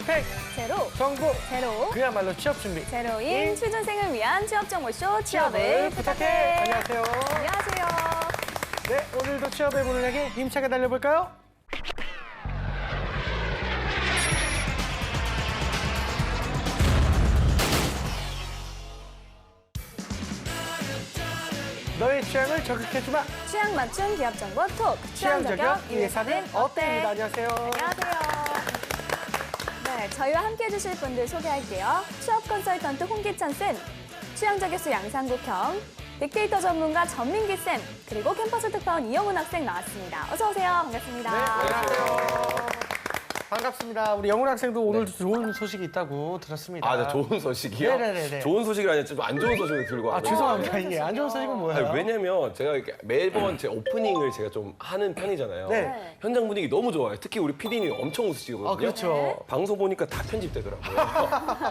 100 제로, 정보 제로, 그야말로 취업 준비 제로인 취준생을 위한 취업 정보쇼 취업을 부탁해. 안녕하세요. 안녕하세요. 네, 오늘도 취업의 문을 향해 힘차게 달려볼까요? 너의 취향을 저격해주마. 취향 맞춤 기업 정보 톡. 취향 저격 이 회사는 어때? 안녕하세요. 안녕하세요. 네, 저희와 함께 해주실 분들 소개할게요. 취업 컨설턴트 홍기찬 쌤, 취향 저격수 양상국 형, 빅데이터 전문가 전민기 쌤, 그리고 캠퍼스 특파원 이영훈 학생 나왔습니다. 어서 오세요. 반갑습니다. 네, 안녕하세요. 반갑습니다. 우리 영훈 학생도 오늘 좋은 소식이 있다고 들었습니다. 아, 네, 좋은 소식이요? 네네네. 좋은 소식이 아니라 좀 안 좋은 소식을 들고 아, 왔는데. 죄송합니다. 이게 안 좋은 소식은 뭐예요? 아니, 왜냐면 제가 이렇게 매번 제 오프닝을 제가 좀 하는 편이잖아요. 네. 현장 분위기 너무 좋아요. 특히 우리 PD님 엄청 웃으시거든요. 아, 그렇죠. 방송 보니까 다 편집되더라고요.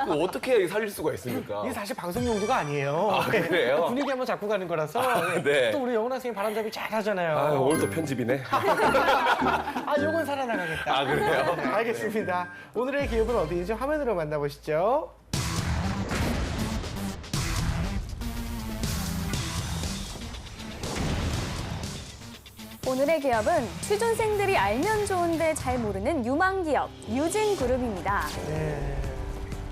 이거 어떻게 해야 살릴 수가 있습니까? 이게 사실 방송 용도가 아니에요. 아, 그래요? 분위기 한번 잡고 가는 거라서. 네. 또 우리 영훈 학생이 바람잡이 잘 하잖아요. 아, 오늘도 편집이네. 아, 요건 살아나가겠다. 아, 그래요? 네, 알겠습니다. 오늘의 기업은 어디인지 화면으로 만나보시죠. 오늘의 기업은 취준생들이 알면 좋은데 잘 모르는 유망기업 유진그룹입니다. 네.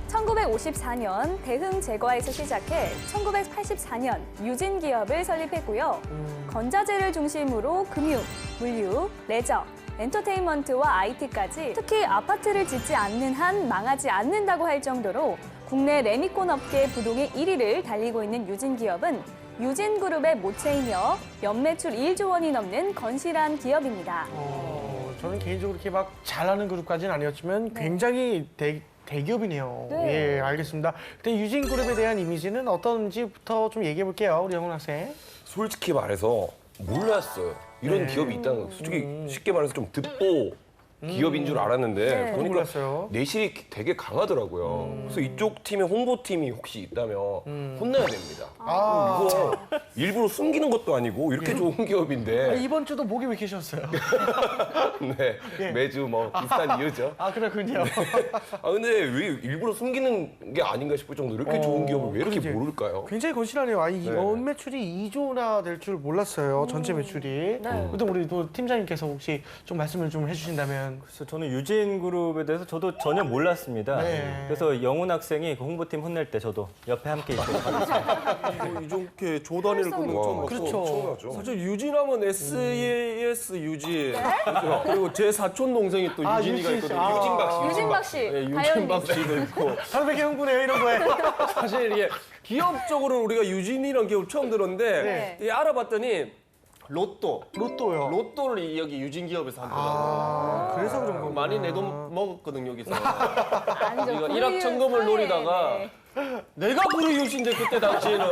1954년 대흥제과에서 시작해 1984년 유진기업을 설립했고요. 건자재를 중심으로 금융, 물류, 레저, 엔터테인먼트와 IT까지 특히 아파트를 짓지 않는 한 망하지 않는다고 할 정도로 국내 레미콘 업계 부동의 1위를 달리고 있는 유진기업은 유진그룹의 모체이며 연매출 1조 원이 넘는 건실한 기업입니다. 저는 개인적으로 이렇게 막 잘하는 그룹까지는 아니었지만 굉장히 대기업이네요. 네. 예, 알겠습니다. 근데 유진그룹에 대한 이미지는 어떤지부터 좀 얘기해 볼게요. 우리 영훈 학생. 솔직히 말해서 몰랐어요. 이런 네. 기업이 있다는 거. 솔직히 쉽게 말해서 좀 듣보 기업인 줄 알았는데 네. 보니까 몰랐어요. 내실이 되게 강하더라고요. 그래서 이쪽 팀에 홍보팀이 혹시 있다면 혼나야 됩니다. 아, 이거 일부러 숨기는 것도 아니고 이렇게 좋은 기업인데 이번 주도 목이 왜 계셨어요? 네, 예. 매주 뭐 비슷한 이유죠. 아, 그렇군요. 아 근데 왜 일부러 숨기는 게 아닌가 싶을 정도 이렇게 좋은 기업을 왜 이렇게 그러게. 모를까요? 굉장히 건실하네요. 아, 이 네. 연매출이 2조나 될 줄 몰랐어요. 전체 매출이. 네. 근데 우리 또 팀장님께서 혹시 좀 말씀을 좀 해주신다면. 그래서 저는 유진그룹에 대해서 저도 전혀 몰랐습니다. 네. 그래서 영훈 학생이 그 홍보팀 혼낼 때 저도 옆에 함께 있도록 하겠습니다. 이렇게 조단위를 굽는 거 처음 봤어. 그렇죠. 엄청나죠. 사실 유진하면 SAS 유진. 그죠? 그리고 제 사촌 동생이 또 아, 유진이가 유진 씨. 있거든요. 아. 유진박 씨. 유진박 씨, 네, 다현님. 유진박 씨도 있고. 바로 되게 흥분해요, 이런 거에. 사실 이게 기업적으로는 우리가 유진이라는 기업 처음 들었는데 네. 이게 알아봤더니 로또요. 로또를 여기 유진 기업에서 한거라고. 아, 그래서 그런 거. 많이 내 돈 먹었거든요 여기서. 아니죠. 이거 불우유 일확천금을 사회, 노리다가 네. 내가 불우이웃인데 그때 당시에는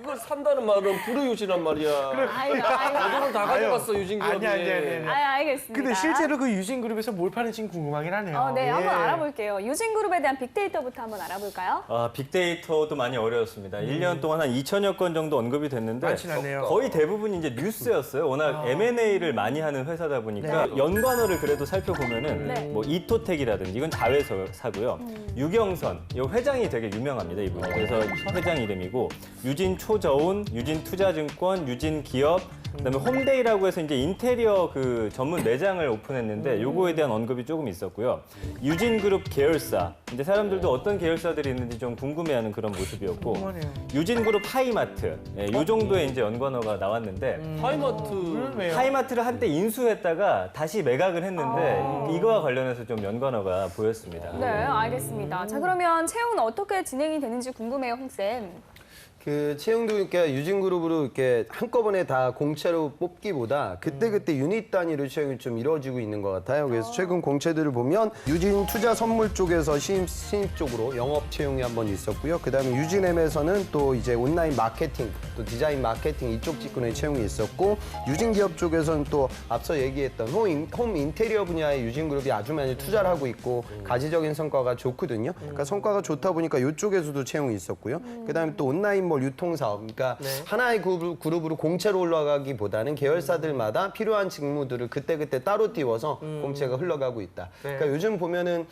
이걸 산다는 말은 불우이웃이란 말이야. 아이고, 내 아이고. 돈을 다 가져갔어 유진 기업이. 아니. 알겠습니다. 근데 실제로 그 유진그룹에서 뭘 파는지 궁금하긴 하네요. 네, 예. 한번 알아볼게요. 유진그룹에 대한 빅데이터부터 한번 알아볼까요? 빅데이터도 많이 어려웠습니다. 1년 동안 한 2천여 건 정도 언급이 됐는데 많진 않네요. 거의 대부분이 이제 뉴스였어요. 워낙 M&A를 많이 하는 회사다 보니까 연관어를 그래도 살펴보면은 네. 뭐 이토텍이라든지 이건 자회사고요. 유경선, 이 회장이 되게 유명합니다. 이분이. 그래서 회장 이름이고 유진초저운, 유진투자증권, 유진기업, 그다음에 홈데이라고 해서 이제 인테리어 그 전문 매장을 오픈했는데 요거에 대한 언급이 조금 있었고요. 유진그룹 계열사. 근데 사람들도 어떤 계열사들이 있는지 좀 궁금해하는 그런 모습이었고. 궁금하네요. 유진그룹 하이마트. 요 정도의 이제 연관어가 나왔는데 하이마트. 왜요? 하이마트를 한때 인수했다가 다시 매각을 했는데 이거와 관련해서 좀 연관어가 보였습니다. 네, 알겠습니다. 자, 그러면 채용은 어떻게 진행이 되는지 궁금해요, 홍쌤. 그 채용도 그러니까 유진그룹으로 이렇게 한꺼번에 다 공채로 뽑기보다 그때그때 유닛 단위로 채용이 좀 이루어지고 있는 것 같아요. 그래서 최근 공채들을 보면 유진 투자 선물 쪽에서 신입 쪽으로 영업 채용이 한번 있었고요. 그다음에 유진엠에서는 또 이제 온라인 마케팅, 또 디자인 마케팅 이쪽 직군의 채용이 있었고 유진기업 쪽에서는 또 앞서 얘기했던 홈 인테리어 분야에 유진그룹이 아주 많이 투자를 하고 있고 가지적인 성과가 좋거든요. 그러니까 성과가 좋다 보니까 이쪽에서도 채용이 있었고요. 그다음에 또 온라인 유통사업, 그러니까 하나의 그룹으로 공채로 올라가기보다는 계열사들마다 필요한 직무들을 그때그때 따로 띄워서 공채가 흘러가고 있다. 그러니까 요즘 보면은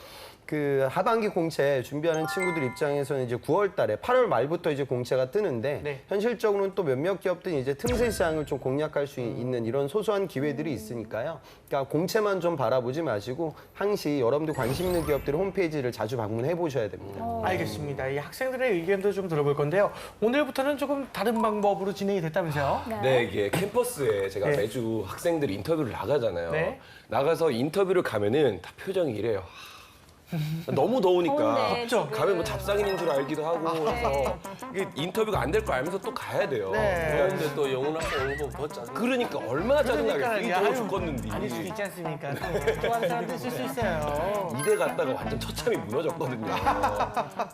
그 하반기 공채 준비하는 친구들 입장에서는 이제 9월 달에 8월 말부터 이제 공채가 뜨는데 네. 현실적으로는 또 몇몇 기업들이 이제 틈새 시장을 좀 공략할 수 있는 이런 소소한 기회들이 있으니까요. 그러니까 공채만 좀 바라보지 마시고 항시 여러분들 관심 있는 기업들의 홈페이지를 자주 방문해 보셔야 됩니다. 알겠습니다. 이 학생들의 의견도 좀 들어볼 건데요. 오늘부터는 조금 다른 방법으로 진행이 됐다면서요? 네, 이게 캠퍼스에 제가 네. 매주 학생들 인터뷰를 나가잖아요. 네. 나가서 인터뷰를 가면은 다 표정이 이래요. 너무 더우니까 더운데, 지금. 가면 뭐 잡상인인 줄 알기도 하고 그래서 이게 인터뷰가 안 될 거 알면서 또 가야 돼요. 네. 그런데 또 영훈 학생 오는 거 벗잖아. 그러니까 얼마나 짜증나겠어. 이 더워 죽겠는데. 아닐 수도 있지 않습니까? 좋아하는 사람도 있을 수 있어요. 이대 갔다가 완전 처참히 무너졌거든요.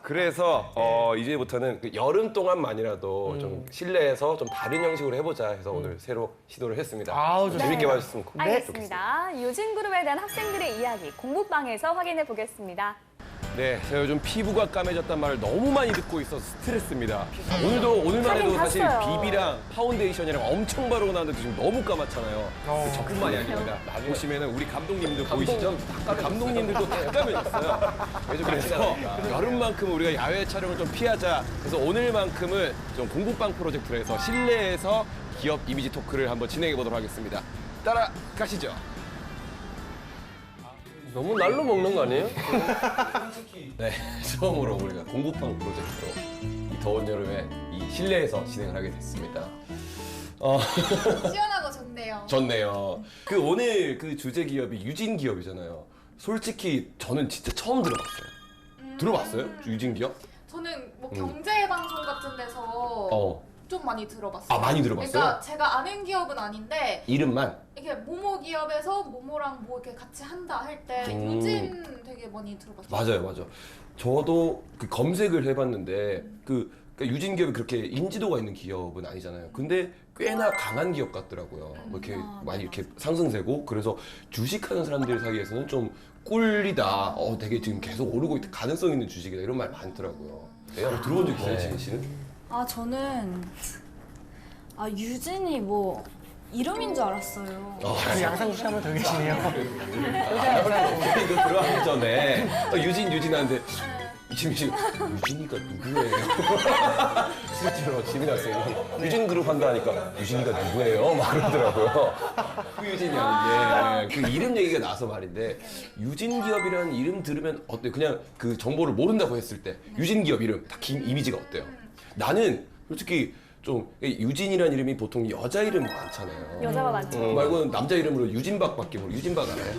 그래서 이제부터는 그 여름 동안만이라도 좀 실내에서 좀 다른 형식으로 해보자 해서 오늘 새로 시도를 했습니다. 아우, 좋습니다. 재밌게 봐주셨으면 좋겠습니다. 알겠습니다. 유진그룹에 대한 학생들의 이야기 공부방에서 확인해 보겠습니다. 네, 제가 요즘 피부가 까매졌단 말을 너무 많이 듣고 있어서 스트레스입니다. 오늘만 해도 사실 봤어요. 비비랑 파운데이션이랑 엄청 바르고 나왔는데 지금 너무 까맣잖아요. 저뿐만이 아닙니다. 보시면은 우리 감독님들 보이시죠? 감독님들도 다 까매졌어요. 그래서 여름만큼 우리가 야외 촬영을 좀 피하자. 그래서 오늘만큼은 좀 공부방 프로젝트로 해서 실내에서 기업 이미지 토크를 한번 진행해 보도록 하겠습니다. 따라가시죠. 너무 날로 먹는 거 아니에요? 네, 처음으로 우리가 공부방 프로젝트로 이 더운 여름에 이 실내에서 진행을 하게 됐습니다. 시원하고 좋네요. 좋네요. 그 오늘 그 주제 기업이 유진 기업이잖아요. 솔직히 저는 진짜 처음 들어봤어요. 들어봤어요? 유진 기업? 저는 뭐 경제 방송 같은 데서 어. 좀 많이 들어봤어요. 아, 많이 들어봤어요? 그러니까 제가 아는 기업은 아닌데 이름만? 이게 모모 기업에서 모모랑 뭐 이렇게 같이 한다 할 때 유진 되게 많이 들어봤어요. 맞아요. 저도 그 검색을 해봤는데 그러니까 유진 기업이 그렇게 인지도가 있는 기업은 아니잖아요. 근데 꽤나 강한 기업 같더라고요. 뭐 이렇게 많이 이렇게 상승세고 그래서 주식하는 사람들 사이에서는 좀 꿀이다. 되게 지금 계속 오르고 있다. 가능성 있는 주식이다. 이런 말 많더라고요. 네. 들어본 적 있어요, 진희 씨는? 저는 유진이 뭐 이름인 줄 알았어요. 그 양상국 씨 한번 더 계시네요. 이거 들어가기 전에 유진 하는데 이지민 씨 유진이가 누구예요? 실제로 지민 학생이 유진 그룹 한다니까 유진이가 누구예요? 막 그러더라고요. 그 유진이 아닌데 그 이름 얘기가 나서 말인데 유진 기업이라는 이름 들으면 어때요? 그냥 그 정보를 모른다고 했을 때 유진 기업 이름 딱 이미지가 어때요? 나는 솔직히 좀 유진이라는 이름이 보통 여자 이름 많잖아요. 여자가 많죠. 말고는 남자 이름으로 유진박밖에 모르고 유진박 알아요?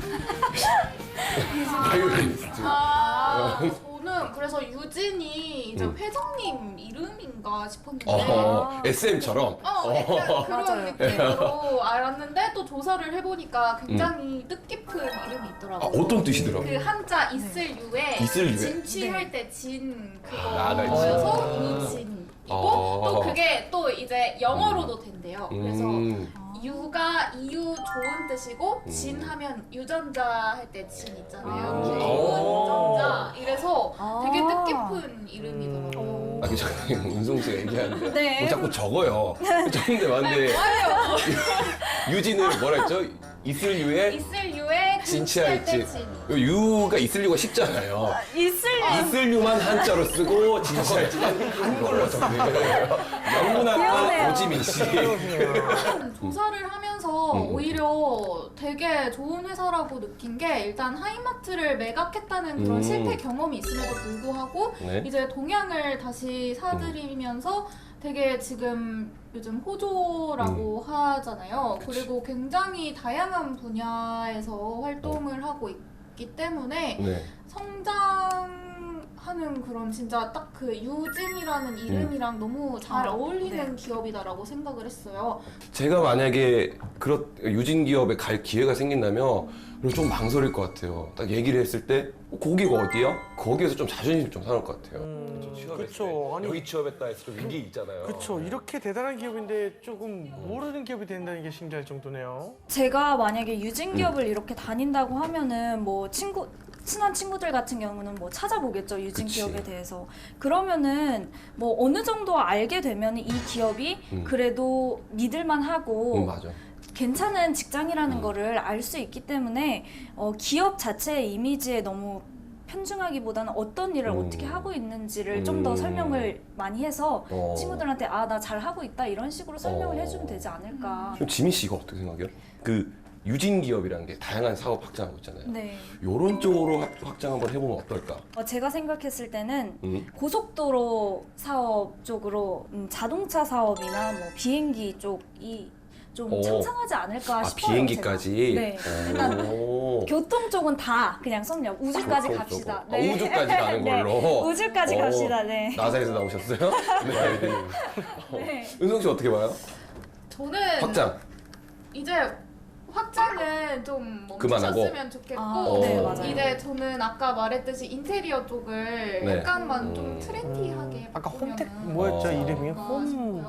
바이올리니스트. 저는 그래서 유진이 이제 회장님 이름인가 싶었는데 SM처럼. 약간 그런 맞아요. 느낌으로 알았는데 또 조사를 해보니까 굉장히 뜻깊은 이름이 있더라고요. 어떤 뜻이더라고요? 그 한자 있을 유에 있을 유에? 진취할 때 진 나가 있지. 그거여서 유진이고 또 그게 또 이제 영어로도 된대요. 그래서 유가 이유 좋은 뜻이고 진 하면 유전자 할 때 진 있잖아요. 유전자 이래서 되게 뜻깊은 이름이더라고요. 아니 잠깐 은송 씨가 얘기하는데 네. 뭐 자꾸 적어요. 적는데 맞는데 유진은 뭐라 했죠? 있을 유에 있을 유에 진취할 진취할 때 진. 진. 유가 있을 유가 쉽잖아요. 있을 유만 한자로 쓰고 진취할 진은 한글로 적는 거예요. 영문학과 오지민 씨. 조사를 하면서 오히려 되게 좋은 회사라고 느낀 게 일단 하이마트를 매각했다는 그런 실패 경험이 있음에도 불구하고 네. 이제 동향을 다시 사들이면서 되게 지금 요즘 호조라고 하잖아요. 그리고 굉장히 다양한 분야에서 활동을 하고 있기 때문에 네. 성장하는 그런 진짜 딱 그 유진이라는 이름이랑 너무 잘 어울리는 기업이다라고 생각을 했어요. 제가 만약에 유진 기업에 갈 기회가 생긴다면 그리고 좀 망설일 것 같아요. 딱 얘기를 했을 때 거기가 어디야? 거기에서 좀 자존심 좀 상할 것 같아요. 그쵸. 아니, 여기 취업했다 해서 좀 위기 있잖아요. 그렇죠. 이렇게 대단한 기업인데 조금 모르는 기업이 된다는 게 신기할 정도네요. 제가 만약에 유진 기업을 이렇게 다닌다고 하면은 뭐 친한 친구들 같은 경우는 뭐 찾아보겠죠, 유진 그치. 기업에 대해서. 그러면은 뭐 어느 정도 알게 되면 이 기업이 그래도 믿을만하고 맞아. 괜찮은 직장이라는 거를 알 수 있기 때문에 기업 자체의 이미지에 너무 편중하기보다는 어떤 일을 어떻게 하고 있는지를 좀 더 설명을 많이 해서 친구들한테 아, 나 잘하고 있다 이런 식으로 설명을 해주면 되지 않을까. 그럼 지민 씨 이거 어떻게 생각해요? 그 유진 기업이라는 게 다양한 사업 확장하고 있잖아요. 네. 이런 쪽으로 확장 한번 해보면 어떨까? 제가 생각했을 때는 고속도로 사업 쪽으로 자동차 사업이나 뭐 비행기 쪽이 좀 창창하지 않을까 싶어요. 비행기까지? 제가. 네. 일단 오. 교통 쪽은 다 그냥 섭렵. 우주까지 교통 갑시다. 쪽은. 우주까지 가는 걸로? 네. 우주까지 오. 갑시다. 네. 나사에서 나오셨어요? 네. 네. 은성 씨 어떻게 봐요? 저는 확장. 이제 확장은 좀 그만하고? 멈추셨으면 좋겠고 네, 맞아요. 이제 저는 아까 말했듯이 인테리어 쪽을 네. 약간만 좀 트렌디하게 아까 바꾸면은 홈택 뭐였죠? 이름이 어떨까 홈. 싶어요.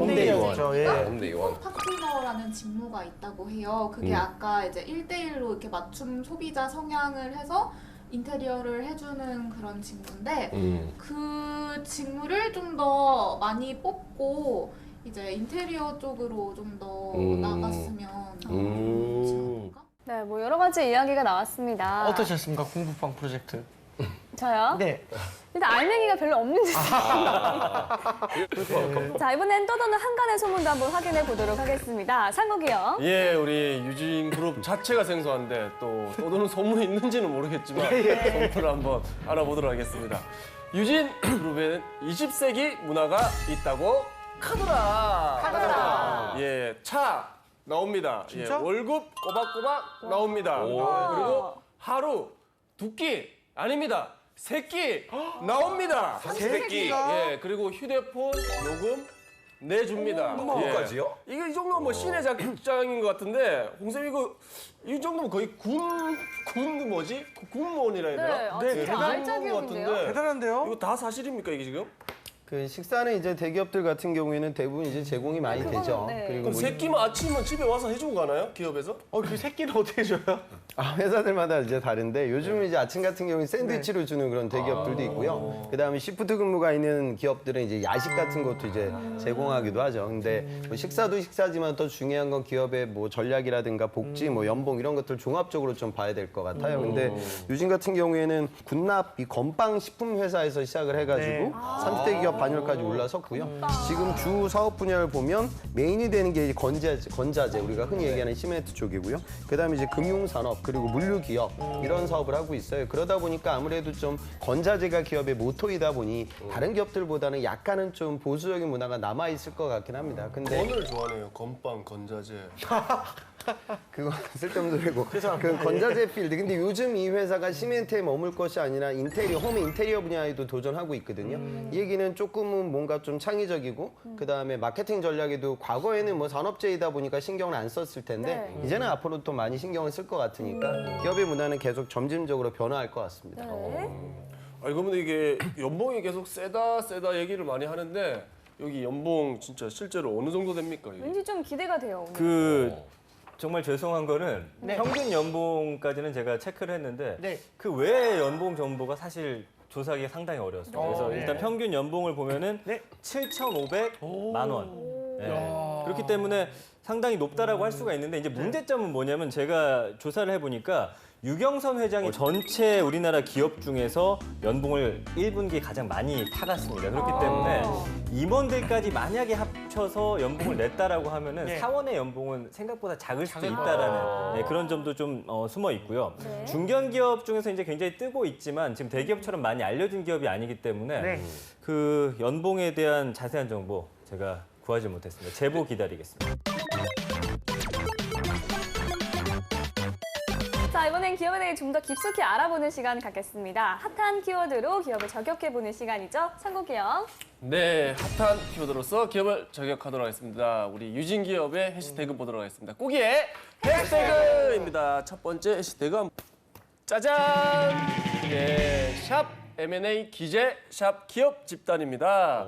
홈데이였죠. 예. 홈데이원. 파트너라는 직무가 있다고 해요. 그게 아까 이제 1대1로 이렇게 맞춤 소비자 성향을 해서 인테리어를 해주는 그런 직무인데 그 직무를 좀 더 많이 뽑고 이제 인테리어 쪽으로 좀 더 나갔으면 좋지 않을까? 네, 뭐 여러 가지 이야기가 나왔습니다. 어떠셨습니까? 공부방 프로젝트. 저요? 네. 일단 알맹이가 별로 없는 듯. 자, 이번엔 떠도는 한간의 소문도 한번 확인해 보도록 하겠습니다. 상욱이요. 예, 우리 유진 그룹 자체가 생소한데 또 떠도는 소문이 있는지는 모르겠지만 소문을 한번 알아보도록 하겠습니다. 유진 그룹에는 20세기 문화가 있다고 카더라. 예, 차 나옵니다. 진짜? 예, 월급 꼬박꼬박 나옵니다. 그리고 하루 두 끼 아닙니다. 세 끼 나옵니다. 세 끼? 예, 그리고 휴대폰 요금 내줍니다. 그거까지요? 이거 이 정도면 뭐 신의 작장인 것 같은데 홍쌤 이거 이 정도면 거의 군 뭐지? 군무원이라 해야 되나? 네, 아, 네, 진짜 대단한 알짜 기업인데요? 대단한데요? 이거 다 사실입니까 이게 지금? 그 식사는 이제 대기업들 같은 경우에는 대부분 이제 제공이 많이 그거는, 되죠. 네. 그리고 그럼 뭐 새끼만 아침은 집에 와서 해주고 가나요? 기업에서? 그 새끼는 어떻게 줘요? 회사들마다 이제 다른데 요즘은 이제 아침 같은 경우는 샌드위치를 주는 그런 대기업들도 있고요. 그다음에 시프트 근무가 있는 기업들은 이제 야식 같은 것도 이제 제공하기도 하죠. 근데 뭐 식사도 식사지만 더 중요한 건 기업의 뭐 전략이라든가 복지, 뭐 연봉 이런 것들 종합적으로 좀 봐야 될 것 같아요. 근데 요즘 같은 경우에는 군납 이 건빵 식품 회사에서 시작을 해가지고 30대 기업 반열까지 올라섰고요. 지금 주 사업 분야를 보면 메인이 되는 게 이제 건자재 우리가 흔히 얘기하는 시멘트 쪽이고요. 그다음에 이제 금융산업 그리고 물류기업 이런 사업을 하고 있어요. 그러다 보니까 아무래도 좀 건자재가 기업의 모토이다 보니 다른 기업들보다는 약간은 좀 보수적인 문화가 남아 있을 것 같긴 합니다. 근데 건을 좋아하네요. 건빵, 건자재. 그거 쓸데없는 소리고 그 건자재 필드. 근데 요즘 이 회사가 시멘트에 머물 것이 아니라 인테리어, 홈 인테리어 분야에도 도전하고 있거든요. 이 얘기는 조금은 뭔가 좀 창의적이고 그다음에 마케팅 전략에도 과거에는 뭐 산업재이다 보니까 신경을 안 썼을 텐데 이제는 앞으로 또 많이 신경을 쓸 것 같으니까 기업의 문화는 계속 점진적으로 변화할 것 같습니다. 아니 그러면 이게 연봉이 계속 세다 얘기를 많이 하는데 여기 연봉 진짜 실제로 어느 정도 됩니까? 이게? 왠지 좀 기대가 돼요. 오늘. 그 정말 죄송한 거는 네. 평균 연봉까지는 제가 체크를 했는데 네. 그 외의 연봉 정보가 사실 조사하기가 상당히 어려웠습니다. 그래서 네. 일단 평균 연봉을 보면은 네. 7,500만 원. 네. 그렇기 때문에 상당히 높다라고 할 수가 있는데 이제 문제점은 뭐냐면 제가 조사를 해보니까 유경선 회장이 전체 우리나라 기업 중에서 연봉을 1분기에 가장 많이 타갔습니다. 그렇기 때문에 임원들까지 만약에 합쳐서 연봉을 냈다라고 하면은 네. 사원의 연봉은 생각보다 작을 수도 있다라는 네, 그런 점도 좀 숨어 있고요. 네. 중견기업 중에서 이제 굉장히 뜨고 있지만 지금 대기업처럼 많이 알려진 기업이 아니기 때문에 네. 그 연봉에 대한 자세한 정보 제가 구하지 못했습니다. 제보 기다리겠습니다. 자, 이번엔 기업에 대해 좀 더 깊숙이 알아보는 시간 갖겠습니다. 핫한 키워드로 기업을 저격해보는 시간이죠. 상국이요. 네, 핫한 키워드로서 기업을 저격하도록 하겠습니다. 우리 유진 기업의 해시태그 보도록 하겠습니다. 꾸기의 해시태그입니다. 첫 번째 해시태그 짜잔! 네, 샵 M&A 기재 샵 기업 집단입니다.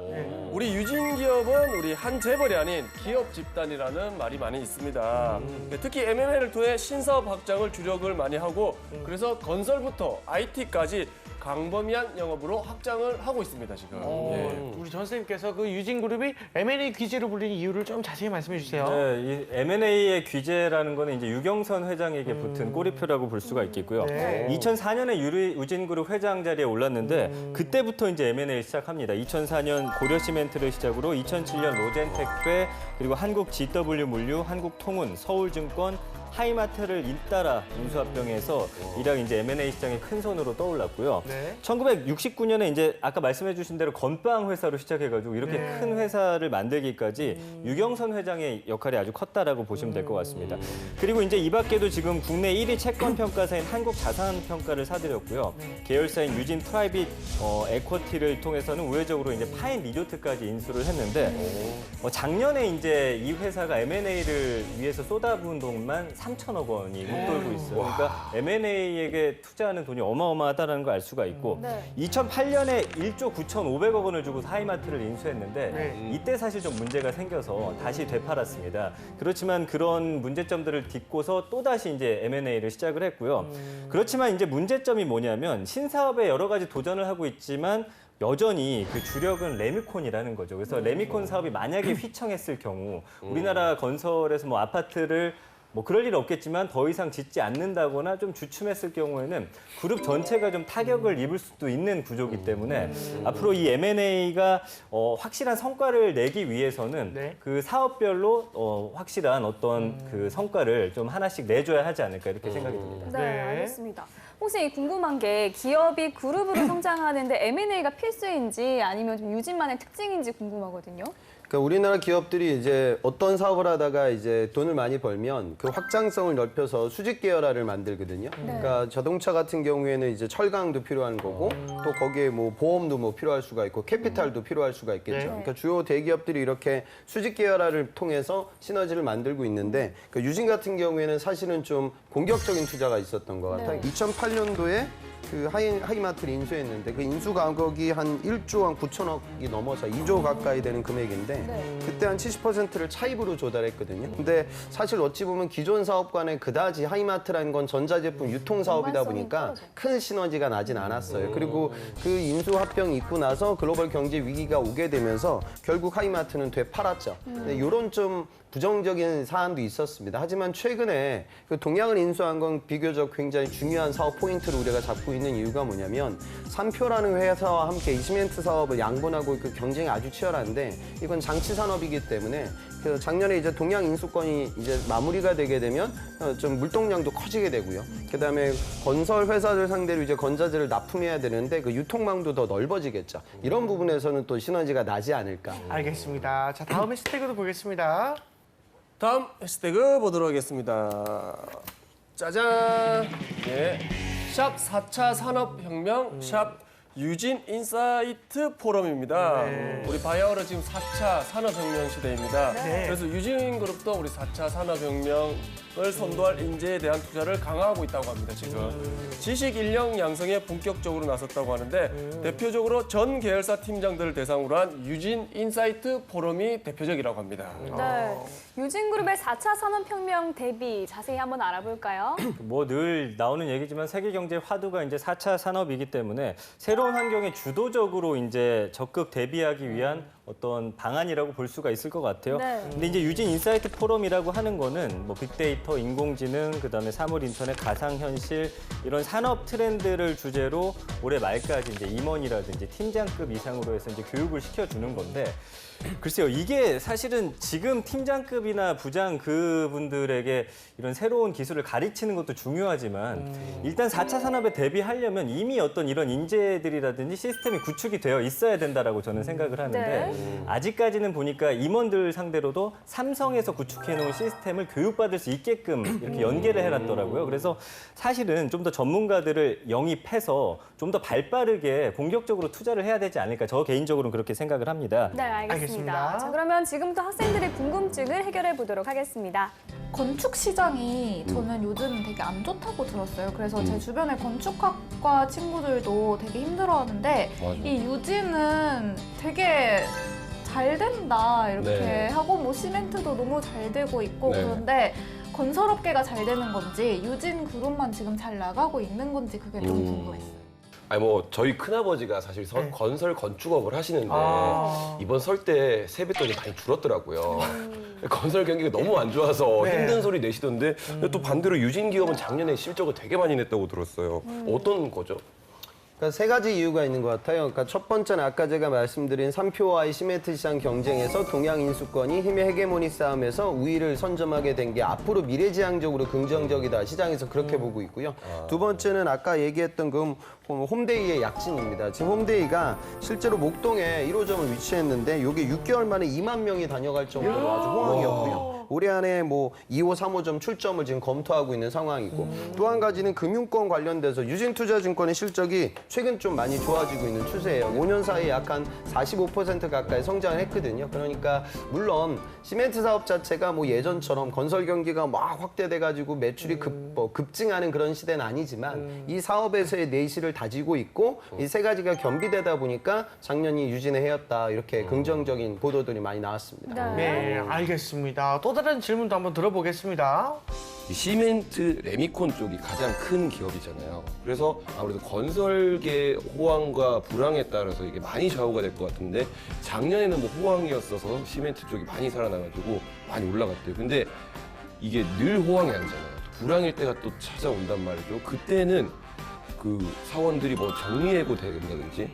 우리 유진 기업은 우리 한 재벌이 아닌 기업 집단이라는 말이 많이 있습니다. 특히 M&A를 통해 신사업 확장을 주력을 많이 하고 그래서 건설부터 IT까지 광범위한 영업으로 확장을 하고 있습니다 지금. 예. 우리 전 선생님께서 그 유진그룹이 M&A 귀재로 불리는 이유를 좀 자세히 말씀해 주세요. 네, 이 M&A의 귀재라는 거는 이제 유경선 회장에게 붙은 꼬리표라고 볼 수가 있겠고요. 네. 2004년에 유진그룹 회장 자리에 올랐는데 그때부터 이제 M&A를 시작합니다. 2004년 고려시멘트를 시작으로 2007년 로젠텍배 그리고 한국 GW 물류, 한국통운, 서울증권, 하이마트를 잇따라 인수합병해서 이랑 이제 M&A 시장의 큰 손으로 떠올랐고요. 네. 1969년에 이제 아까 말씀해주신 대로 건빵 회사로 시작해가지고 이렇게 네. 큰 회사를 만들기까지 유경선 회장의 역할이 아주 컸다라고 보시면 될 것 같습니다. 그리고 이제 이 밖에도 지금 국내 1위 채권 평가사인 한국자산평가를 사들였고요. 계열사인 유진 프라이빗 에쿼티를 통해서는 우회적으로 이제 파인 리조트까지 인수를 했는데 작년에 이제 이 회사가 M&A를 위해서 쏟아부은 돈만 3천억 원이 묵돌고 있어요. 그러니까 M&A에게 투자하는 돈이 어마어마하다는 걸 알 수가 있고 2008년에 1조 9,500억 원을 주고 하이마트를 인수했는데 이때 사실 좀 문제가 생겨서 다시 되팔았습니다. 그렇지만 그런 문제점들을 딛고서 또다시 이제 M&A를 시작을 했고요. 그렇지만 이제 문제점이 뭐냐면 신사업에 여러 가지 도전을 하고 있지만 여전히 그 주력은 레미콘이라는 거죠. 그래서 레미콘 사업이 만약에 휘청했을 경우 우리나라 건설에서 뭐 아파트를 뭐 그럴 일 없겠지만 더 이상 짓지 않는다거나 좀 주춤했을 경우에는 그룹 전체가 좀 타격을 입을 수도 있는 구조이기 때문에 앞으로 이 M&A가 확실한 성과를 내기 위해서는 네. 그 사업별로 확실한 어떤 그 성과를 좀 하나씩 내줘야 하지 않을까 이렇게 생각이 듭니다. 네, 네. 알겠습니다. 혹시 궁금한 게 기업이 그룹으로 성장하는데 M&A가 필수인지 아니면 좀 유진만의 특징인지 궁금하거든요. 그러니까 우리나라 기업들이 이제 어떤 사업을 하다가 이제 돈을 많이 벌면 그 확장성을 넓혀서 수직 계열화를 만들거든요. 그러니까 자동차 같은 경우에는 이제 철강도 필요한 거고 또 거기에 뭐 보험도 뭐 필요할 수가 있고 캐피탈도 필요할 수가 있겠죠. 네. 그러니까 주요 대기업들이 이렇게 수직 계열화를 통해서 시너지를 만들고 있는데 그 유진 같은 경우에는 사실은 좀 공격적인 투자가 있었던 것 같아요. 2008년도에 그 하이마트를 인수했는데 그 인수 가격이 한 1조 한 9천억이 넘어서 2조 가까이 되는 금액인데 그때 한 70%를 차입으로 조달했거든요. 근데 사실 어찌 보면 기존 사업과는 그다지 하이마트라는 건 전자제품 유통 사업이다 보니까 큰 시너지가 나진 않았어요. 그리고 그 인수 합병이 있고 나서 글로벌 경제 위기가 오게 되면서 결국 하이마트는 되팔았죠. 근데 이런 좀 부정적인 사안도 있었습니다. 하지만 최근에 그 동양을 인수한 건 비교적 굉장히 중요한 사업 포인트를 우리가 잡고 있는 이유가 뭐냐면 삼표라는 회사와 함께 이 시멘트 사업을 양분하고 그 경쟁이 아주 치열한데 이건 장치 산업이기 때문에 그 작년에 이제 동양 인수권이 이제 마무리가 되게 되면 좀 물동량도 커지게 되고요. 그다음에 건설 회사들 상대로 이제 건자재를 납품해야 되는데 그 유통망도 더 넓어지겠죠. 이런 부분에서는 또 시너지가 나지 않을까. 알겠습니다. 자, 다음 해시태그도 보겠습니다. 다음 해시태그 보도록 하겠습니다. 짜잔! 네. 샵 4차 산업혁명, 샵 유진 인사이트 포럼입니다. 우리 바이오는 지금 4차 산업혁명 시대입니다. 네. 그래서 유진그룹도 우리 4차 산업혁명을 선도할 인재에 대한 투자를 강화하고 있다고 합니다, 지금. 지식 인력 양성에 본격적으로 나섰다고 하는데 대표적으로 전 계열사 팀장들을 대상으로 한 유진 인사이트 포럼이 대표적이라고 합니다. 네. 유진그룹의 4차 산업혁명 대비 자세히 한번 알아볼까요? 뭐 늘 나오는 얘기지만 세계 경제 화두가 이제 4차 산업이기 때문에 새로운 환경에 주도적으로 이제 적극 대비하기 위한 어떤 방안이라고 볼 수가 있을 것 같아요. 네. 근데 이제 유진 인사이트 포럼이라고 하는 거는 뭐 빅데이터, 인공지능, 그다음에 사물 인터넷, 가상현실 이런 산업 트렌드를 주제로 올해 말까지 이제 임원이라든지 팀장급 이상으로 해서 이제 교육을 시켜주는 건데 글쎄요, 이게 사실은 지금 팀장급이나 부장 그분들에게 이런 새로운 기술을 가르치는 것도 중요하지만 일단 4차 산업에 대비하려면 이미 어떤 이런 인재들이라든지 시스템이 구축이 되어 있어야 된다라고 저는 생각을 하는데 아직까지는 보니까 임원들 상대로도 삼성에서 구축해놓은 시스템을 교육받을 수 있게끔 이렇게 연계를 해놨더라고요. 그래서 사실은 좀 더 전문가들을 영입해서 좀 더 발빠르게 공격적으로 투자를 해야 되지 않을까 저 개인적으로는 그렇게 생각을 합니다. 네, 알겠습니다. 알겠습니다. 자, 그러면 지금부터 학생들의 궁금증을 해결해 보도록 하겠습니다. 건축 시장이 저는 요즘 되게 안 좋다고 들었어요. 그래서 제 주변에 건축학과 친구들도 되게 힘들어하는데 이 유진은 되게 잘 된다 이렇게 네. 하고 뭐 시멘트도 너무 잘 되고 있고 네. 그런데 건설업계가 잘 되는 건지 유진 그룹만 지금 잘 나가고 있는 건지 그게 좀 궁금했어요. 아니 뭐 저희 큰아버지가 사실 건설 건축업을 하시는데 이번 설 때 세뱃돈이 많이 줄었더라고요. 건설 경기가 너무 안 좋아서 힘든 소리 내시던데 근데 또 반대로 유진기업은 작년에 실적을 되게 많이 냈다고 들었어요. 어떤 거죠? 그러니까 세 가지 이유가 있는 것 같아요. 그러니까 첫 번째는 아까 제가 말씀드린 3표와의 시멘트 시장 경쟁에서 동양 인수권이 힘의 헤게모니 싸움에서 우위를 선점하게 된 게 앞으로 미래지향적으로 긍정적이다. 시장에서 그렇게 보고 있고요. 두 번째는 아까 얘기했던 그 홈데이의 약진입니다. 지금 홈데이가 실제로 목동에 1호점을 위치했는데 이게 6개월 만에 2만 명이 다녀갈 정도로 아주 호황이었고요. 올해 안에 뭐 2호, 3호점 출점을 지금 검토하고 있는 상황이고 또 한 가지는 금융권 관련돼서 유진투자증권의 실적이 최근 좀 많이 좋아지고 있는 추세예요. 5년 사이에 약 한 45% 가까이 성장을 했거든요. 그러니까 물론 시멘트 사업 자체가 뭐 예전처럼 건설 경기가 막 확대돼가지고 매출이 급증하는 그런 시대는 아니지만 이 사업에서의 내실을 다지고 있고 이 세 가지가 겸비되다 보니까 작년이 유진의 해였다. 이렇게 긍정적인 보도들이 많이 나왔습니다. 네, 알겠습니다. 또 다른 질문도 한번 들어보겠습니다. 이 시멘트 레미콘 쪽이 가장 큰 기업이잖아요. 그래서 아무래도 건설계 호황과 불황에 따라서 이게 많이 좌우가 될 것 같은데 작년에는 뭐 호황이었어서 시멘트 쪽이 많이 살아나가지고 많이 올라갔대요. 근데 이게 늘 호황이 아니잖아요. 불황일 때가 또 찾아온단 말이죠. 그때는 그 사원들이 뭐 정리해고 된다든지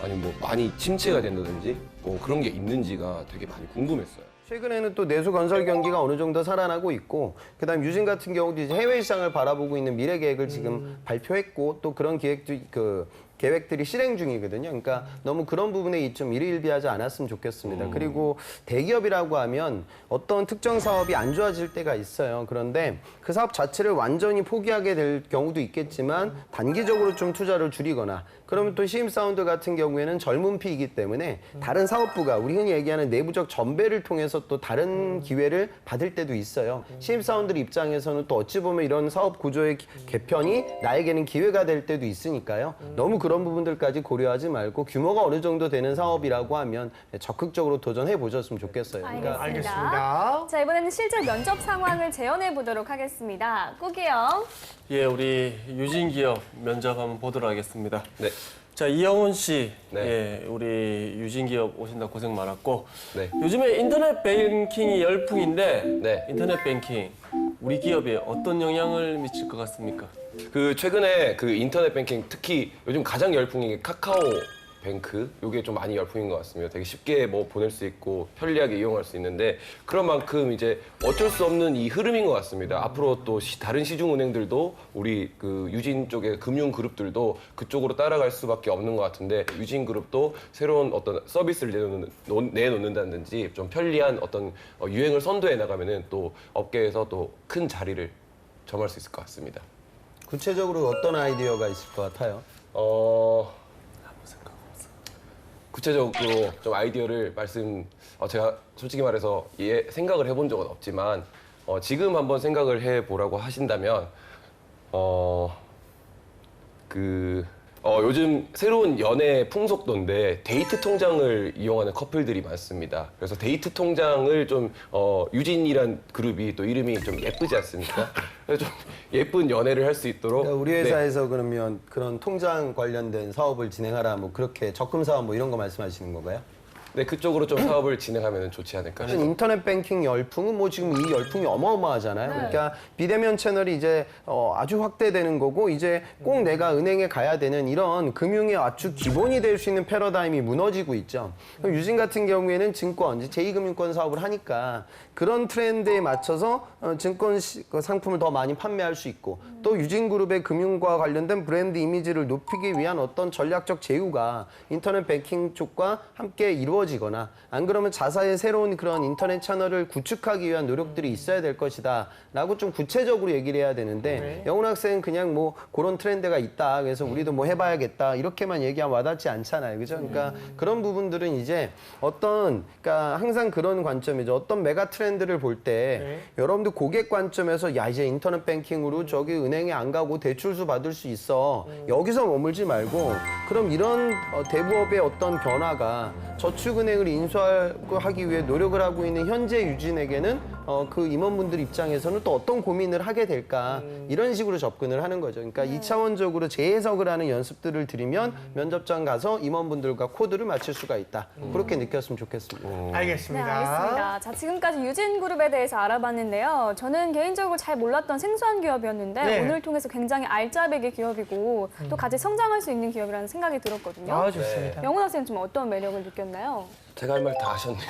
아니면 뭐 많이 침체가 된다든지 뭐 그런 게 있는지가 되게 많이 궁금했어요. 최근에는 또 내수 건설 경기가 어느 정도 살아나고 있고 그다음 유진 같은 경우도 이제 해외 시장을 바라보고 있는 미래 계획을 지금 발표했고 또 그런 계획들이 실행 중이거든요. 그러니까 너무 그런 부분에 좀 일희일비하지 않았으면 좋겠습니다. 그리고 대기업이라고 하면 어떤 특정 사업이 안 좋아질 때가 있어요. 그런데 그 사업 자체를 완전히 포기하게 될 경우도 있겠지만 단기적으로 좀 투자를 줄이거나 그러면 또 시임사운드 같은 경우에는 젊은 피이기 때문에 다른 사업부가 우리 흔히 얘기하는 내부적 전배를 통해서 또 다른 기회를 받을 때도 있어요. 시임사운드 입장에서는 또 어찌 보면 이런 사업 구조의 개편이 나에게는 기회가 될 때도 있으니까요. 너무 그런 부분들까지 고려하지 말고 규모가 어느 정도 되는 사업이라고 하면 적극적으로 도전해 보셨으면 좋겠어요. 알겠습니다. 자, 이번에는 실제 면접 상황을 재현해 보도록 하겠습니다. 꾸기영. 예, 우리 유진기업 면접 한번 보도록 하겠습니다. 네. 자, 이영훈 씨, 네. 예, 우리 유진기업 오신다 고생 많았고 네. 요즘에 인터넷 뱅킹이 열풍인데 네. 인터넷 뱅킹 우리 기업에 어떤 영향을 미칠 것 같습니까? 그 최근에 그 인터넷 뱅킹 특히 요즘 가장 열풍인 게 카카오 뱅크 이게 좀 많이 열풍인 것 같습니다. 되게 쉽게 뭐 보낼 수 있고 편리하게 이용할 수 있는데 그런 만큼 이제 어쩔 수 없는 이 흐름인 것 같습니다. 앞으로 또 다른 시중은행들도 우리 그 유진 쪽의 금융 그룹들도 그쪽으로 따라갈 수밖에 없는 것 같은데 유진 그룹도 새로운 어떤 서비스를 내놓는다든지 좀 편리한 어떤 유행을 선도해 나가면은 또 업계에서 또 큰 자리를 점할 수 있을 것 같습니다. 구체적으로 어떤 아이디어가 있을 것 같아요? 구체적으로 좀 아이디어를 제가 솔직히 말해서 생각을 해본 적은 없지만 지금 한번 생각을 해보라고 하신다면 요즘 새로운 연애 풍속도인데 데이트 통장을 이용하는 커플들이 많습니다. 그래서 데이트 통장을 좀 유진이란 그룹이 또 이름이 좀 예쁘지 않습니까? 그래서 좀 예쁜 연애를 할 수 있도록 우리 회사에서 그러면 그런 통장 관련된 사업을 진행하라 뭐 그렇게 적금 사업 뭐 이런 거 말씀하시는 건가요? 네, 그쪽으로 좀 사업을 진행하면 좋지 않을까 싶습니다. 인터넷 뱅킹 열풍은 뭐 지금 이 열풍이 어마어마하잖아요. 그러니까 비대면 채널이 이제 아주 확대되는 거고 이제 꼭 내가 은행에 가야 되는 이런 금융의 아주 기본이 될 수 있는 패러다임이 무너지고 있죠. 그럼 유진 같은 경우에는 증권, 제2금융권 사업을 하니까 그런 트렌드에 맞춰서 증권 상품을 더 많이 판매할 수 있고 또 유진그룹의 금융과 관련된 브랜드 이미지를 높이기 위한 어떤 전략적 제휴가 인터넷 뱅킹 쪽과 함께 이루어지거나 안 그러면 자사의 새로운 그런 인터넷 채널을 구축하기 위한 노력들이 있어야 될 것이다 라고 좀 구체적으로 얘기를 해야 되는데 영훈 학생은 그냥 뭐 그런 트렌드가 있다 그래서 우리도 뭐 해봐야겠다 이렇게만 얘기하면 와닿지 않잖아요. 그죠? 그러니까 그런 부분들은 이제 그러니까 항상 그런 관점이죠. 어떤 메가 트렌드를 볼 때 여러분들 고객 관점에서 야 이제 인터넷 뱅킹으로 저기 은행에 안 가고 대출수 받을 수 있어. 여기서 머물지 말고 그럼 이런 대부업의 어떤 변화가 저축은행을 인수하기 위해 노력을 하고 있는 현재 유진에게는 그 임원분들 입장에서는 또 어떤 고민을 하게 될까 이런 식으로 접근을 하는 거죠. 그러니까 이차원적으로 재해석을 하는 연습들을 드리면 면접장 가서 임원분들과 코드를 맞출 수가 있다. 그렇게 느꼈으면 좋겠습니다. 네, 알겠습니다. 알겠습니다. 자, 지금까지 유진그룹에 대해서 알아봤는데요. 저는 개인적으로 잘 몰랐던 생소한 기업이었는데 네. 오늘 통해서 굉장히 알짜배기 기업이고 또 같이 성장할 수 있는 기업이라는 생각이 들었거든요. 아, 좋습니다. 영훈 학생 좀 어떤 매력을 느꼈나요? 제가 할 말 다 하셨네요.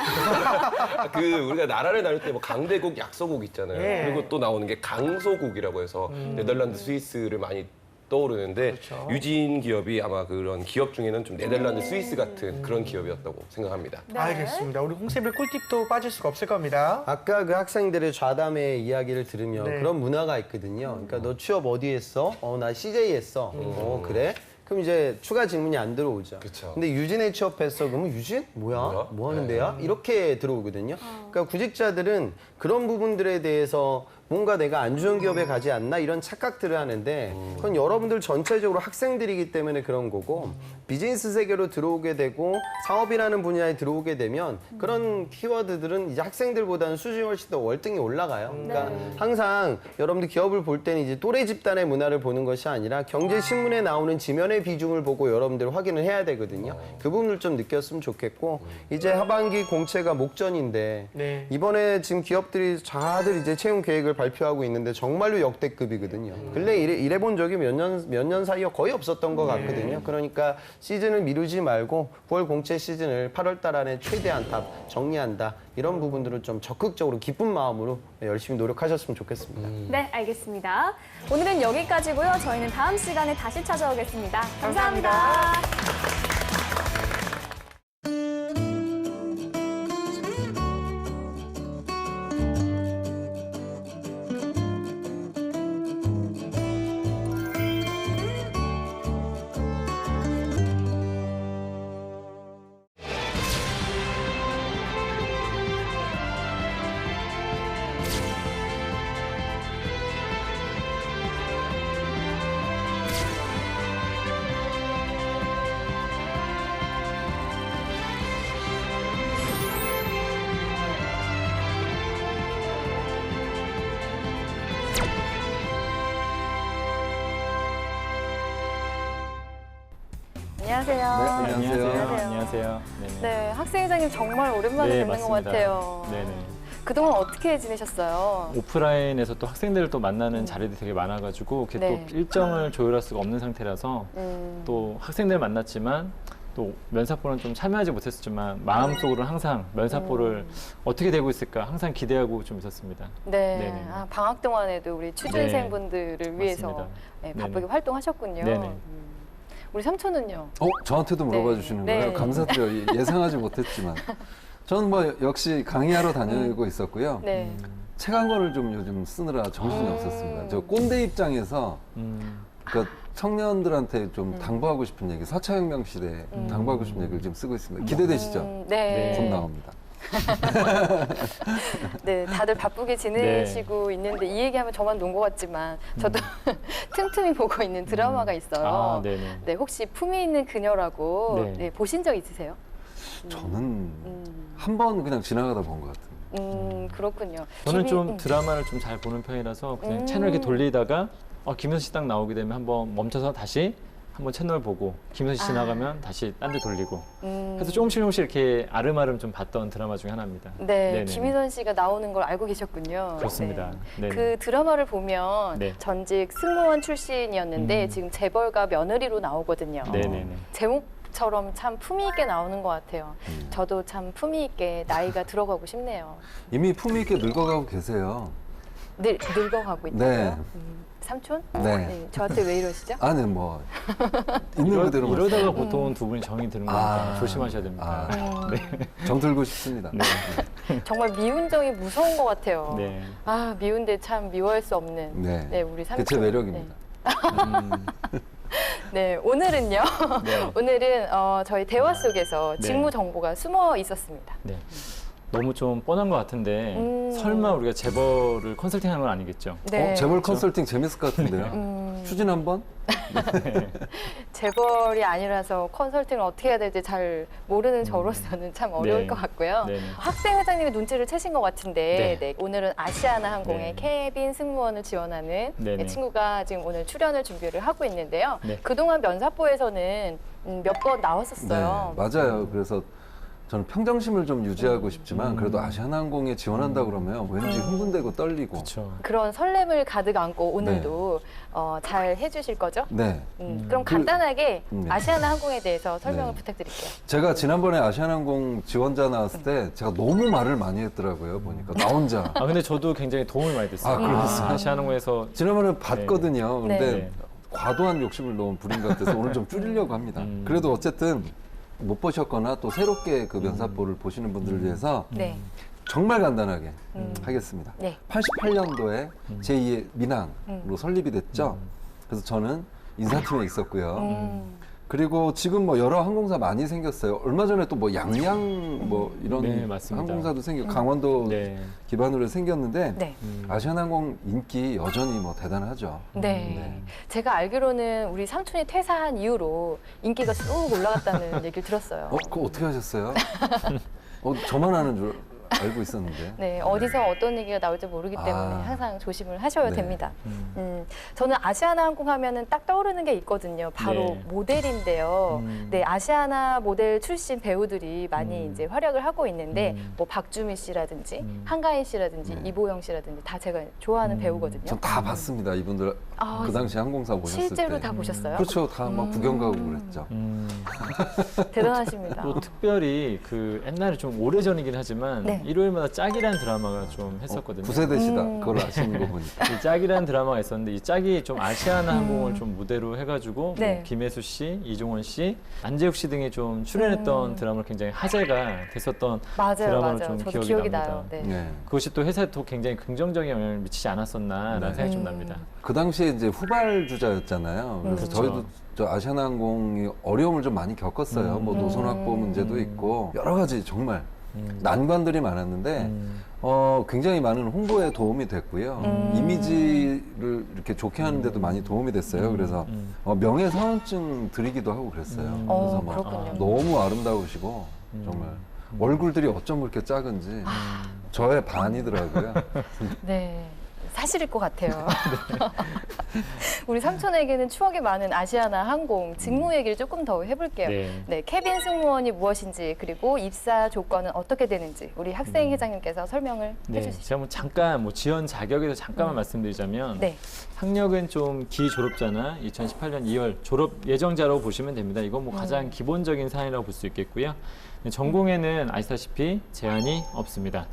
우리가 나라를 나눌 때 뭐 강대국, 약소국 있잖아요. 예. 그리고 또 나오는 게 강소국이라고 해서 네덜란드, 스위스를 많이 떠오르는데 그렇죠. 유진 기업이 아마 그런 기업 중에는 좀 네덜란드, 스위스 같은 그런 기업이었다고 생각합니다. 네. 알겠습니다. 우리 홍세빌 꿀팁도 빠질 수가 없을 겁니다. 아까 그 학생들의 좌담의 이야기를 들으면 네. 그런 문화가 있거든요. 그러니까 너 취업 어디 했어? 나 CJ 했어. 그래? 그럼 이제 추가 질문이 안 들어오죠. 그쵸. 근데 유진에 취업했어. 그러면 유진? 뭐야? 뭐 하는 데야? 이렇게 들어오거든요. 그러니까 구직자들은 그런 부분들에 대해서 뭔가 내가 안 좋은 기업에 가지 않나 이런 착각들을 하는데 그건 여러분들 전체적으로 학생들이기 때문에 그런 거고 비즈니스 세계로 들어오게 되고 사업이라는 분야에 들어오게 되면 그런 키워드들은 이제 학생들보다는 수준이 훨씬 더 월등히 올라가요. 그러니까 항상 여러분들 기업을 볼 때는 이제 또래 집단의 문화를 보는 것이 아니라 경제신문에 나오는 지면의 비중을 보고 여러분들 확인을 해야 되거든요. 그 부분을 좀 느꼈으면 좋겠고 이제 하반기 공채가 목전인데 네. 이번에 지금 기업들이 다들 이제 채용 계획을 발표하고 있는데 정말로 역대급이거든요. 근래 일해본 적이 몇 년 사이에 거의 없었던 것 같거든요. 그러니까 시즌을 미루지 말고 9월 공채 시즌을 8월 달 안에 최대한 다 정리한다. 이런 부분들을 좀 적극적으로 기쁜 마음으로 열심히 노력하셨으면 좋겠습니다. 네, 알겠습니다. 오늘은 여기까지고요. 저희는 다음 시간에 다시 찾아오겠습니다. 감사합니다. 안녕하세요. 안녕하세요. 네네. 네, 학생회장님 정말 오랜만에 네, 뵙는 것 맞습니다. 같아요. 네네. 그동안 어떻게 지내셨어요? 오프라인에서 또 학생들을 또 만나는 자리들이 되게 많아가지고 그게 네. 또 일정을 조율할 수가 없는 상태라서 또 학생들 만났지만 또 면사포는 좀 참여하지 못했지만 마음속으로는 항상 면사포를 어떻게 되고 있을까 항상 기대하고 좀 있었습니다. 네, 네네. 아, 방학 동안에도 우리 취준생분들을 위해서 맞습니다. 네, 바쁘게 네네. 활동하셨군요. 네네. 우리 삼촌은요? 저한테도 물어봐 네. 주시는 네. 거예요? 감사드려요. 예상하지 못했지만. 저는 뭐 역시 강의하러 다니고 있었고요. 네. 책 한 권을 좀 요즘 쓰느라 정신이 없었습니다. 저 꼰대 입장에서 그러니까 청년들한테 좀 당부하고 싶은 얘기, 4차 혁명 시대에 당부하고 싶은 얘기를 좀 쓰고 있습니다. 기대되시죠? 네. 곧 나옵니다. 네, 다들 바쁘게 지내시고 있는데 이 얘기하면 저만 논 것 같지만 저도 틈틈이 보고 있는 드라마가 있어요. 아, 네네. 네, 혹시 품위 있는 그녀라고 네. 네, 보신 적 있으세요? 저는 한 번 그냥 지나가다 본 것 같아요. 그렇군요. 저는 김이- 좀 드라마를 좀 잘 보는 편이라서 그냥 채널 이렇게 돌리다가 김현수 씨 딱 나오게 되면 한번 멈춰서 다시 한번 채널 보고 김현수 씨 지나가면 다시 딴 데 돌리고 그래서 조금씩 이렇게 아름아름 좀 봤던 드라마 중에 하나입니다. 네, 네네네. 김희선 씨가 나오는 걸 알고 계셨군요. 그렇습니다. 네. 네네. 그 드라마를 보면 네. 전직 승무원 출신이었는데 지금 재벌가 며느리로 나오거든요. 네네네. 제목처럼 참 품위 있게 나오는 것 같아요. 저도 참 품위 있게 나이가 들어가고 싶네요. 이미 품위 있게 늙어가고 계세요. 늙어가고 있다고요? 네. 삼촌? 네. 저한테 왜 이러시죠? 아, 네, 뭐 있는 그대로 이러다가 말씀드립니다. 보통 두 분이 정이 드는 거니까 아. 조심하셔야 됩니다. 정 들고 싶습니다. 네. 정말 미운 정이 무서운 것 같아요. 네. 아, 미운데 참 미워할 수 없는 네. 우리 삼촌. 그게 제 매력입니다. 네, 오늘은요. 네. 오늘은 저희 대화 속에서 네. 직무 정보가 숨어 있었습니다. 네. 너무 좀 뻔한 것 같은데 설마 우리가 재벌을 컨설팅하는 건 아니겠죠? 네. 재벌 컨설팅 재밌을 것 같은데요. 추진 한번? 재벌이 아니라서 컨설팅을 어떻게 해야 될지 잘 모르는 저로서는 참 어려울 네. 것 같고요. 네네. 학생 회장님이 눈치를 채신 것 같은데 네. 오늘은 아시아나 항공의 네. 케빈 승무원을 지원하는 네네. 친구가 지금 오늘 출연을 준비를 하고 있는데요. 네. 그동안 면사포에서는 몇 번 나왔었어요. 네, 맞아요. 그래서 저는 평정심을 좀 유지하고 싶지만 그래도 아시아나항공에 지원한다 그러면 왠지 흥분되고 떨리고. 그렇죠. 그런 설렘을 가득 안고 오늘도 잘 해주실 거죠? 네. 그럼 간단하게 네. 아시아나 항공에 대해서 설명을 네. 부탁드릴게요. 제가 지난번에 아시아나항공 지원자 나왔을 때 제가 너무 말을 많이 했더라고요. 보니까 나 혼자. 아 근데 저도 굉장히 도움을 많이 됐어요. 아, 그러셨어요? 아시아나항공에서 지난번에 봤거든요. 근데 네. 과도한 욕심을 너무 부린 것 같아서 오늘 좀 줄이려고 합니다. 그래도 어쨌든 못 보셨거나 또 새롭게 그 면사포를 보시는 분들을 위해서 네. 정말 간단하게 하겠습니다. 네. 88년도에 제2의 민항으로 설립이 됐죠. 그래서 저는 인사팀에 있었고요. 그리고 지금 뭐 여러 항공사 많이 생겼어요. 얼마 전에 또 뭐 양양 뭐 이런 네, 맞습니다. 항공사도 생겼고 강원도 네. 기반으로 생겼는데 네. 아시아나항공 인기 여전히 뭐 대단하죠. 네. 제가 알기로는 우리 삼촌이 퇴사한 이후로 인기가 쑥 올라갔다는 얘기를 들었어요. 그거 어떻게 하셨어요? 저만 아는 줄 알고 있었는데. 네, 어디서 어떤 얘기가 나올지 모르기 때문에 항상 조심을 하셔야 네. 됩니다. 저는 아시아나 항공 하면은 딱 떠오르는 게 있거든요. 바로 네. 모델인데요. 네, 아시아나 모델 출신 배우들이 많이 이제 활약을 하고 있는데 뭐 박주미 씨라든지 한가인 씨라든지 이보영 씨라든지 다 제가 좋아하는 배우거든요. 전 다 봤습니다. 이분들 그 당시 항공사 보셨을 때. 실제로 다 보셨어요? 그렇죠. 다 막 구경 가고 그랬죠. 대단하십니다. 또 특별히 그 옛날에 좀 오래전이긴 하지만 네. 일요일마다 짝이라는 드라마가 좀 했었거든요. 9세대시다. 그걸 아시는 거 보니까. 이 짝이라는 드라마가 있었는데 이 짝이 좀 아시아나 항공을 좀 무대로 해가지고 네. 뭐 김혜수 씨, 이종원 씨, 안재욱 씨 등이 좀 출연했던 드라마를 굉장히 화제가 됐었던 맞아요, 드라마로 맞아요. 좀 저도 기억이 기억이 납니다. 나요. 네. 네. 그것이 또 회사에 또 굉장히 긍정적인 영향을 미치지 않았었나라는 네. 생각이 좀 납니다. 그 당시에 이제 후발주자였잖아요. 그래서 그렇죠. 저희도 저 아시아나항공이 어려움을 좀 많이 겪었어요. 뭐 노선 확보 문제도 있고 여러 가지 정말 난관들이 많았는데 굉장히 많은 홍보에 도움이 됐고요. 이미지를 이렇게 좋게 하는데도 많이 도움이 됐어요. 그래서 명예사원증 드리기도 하고 그랬어요. 그래서 막 그렇군요. 너무 아름다우시고 정말 얼굴들이 어쩜 그렇게 작은지 저의 반이더라고요. 네. 사실일 것 같아요. 우리 삼촌에게는 추억이 많은 아시아나 항공 직무 얘기를 조금 더 해볼게요. 네, 케빈 승무원이 무엇인지 그리고 입사 조건은 어떻게 되는지 우리 학생 회장님께서 설명을 해주시죠. 제가 뭐 잠깐 지원 자격에 대해서 잠깐만 말씀드리자면 네. 학력은 좀 기졸업자나 2018년 2월 졸업 예정자라고 보시면 됩니다. 이건 뭐 가장 기본적인 사안이라고 볼 수 있겠고요. 전공에는 아시다시피 제한이 없습니다.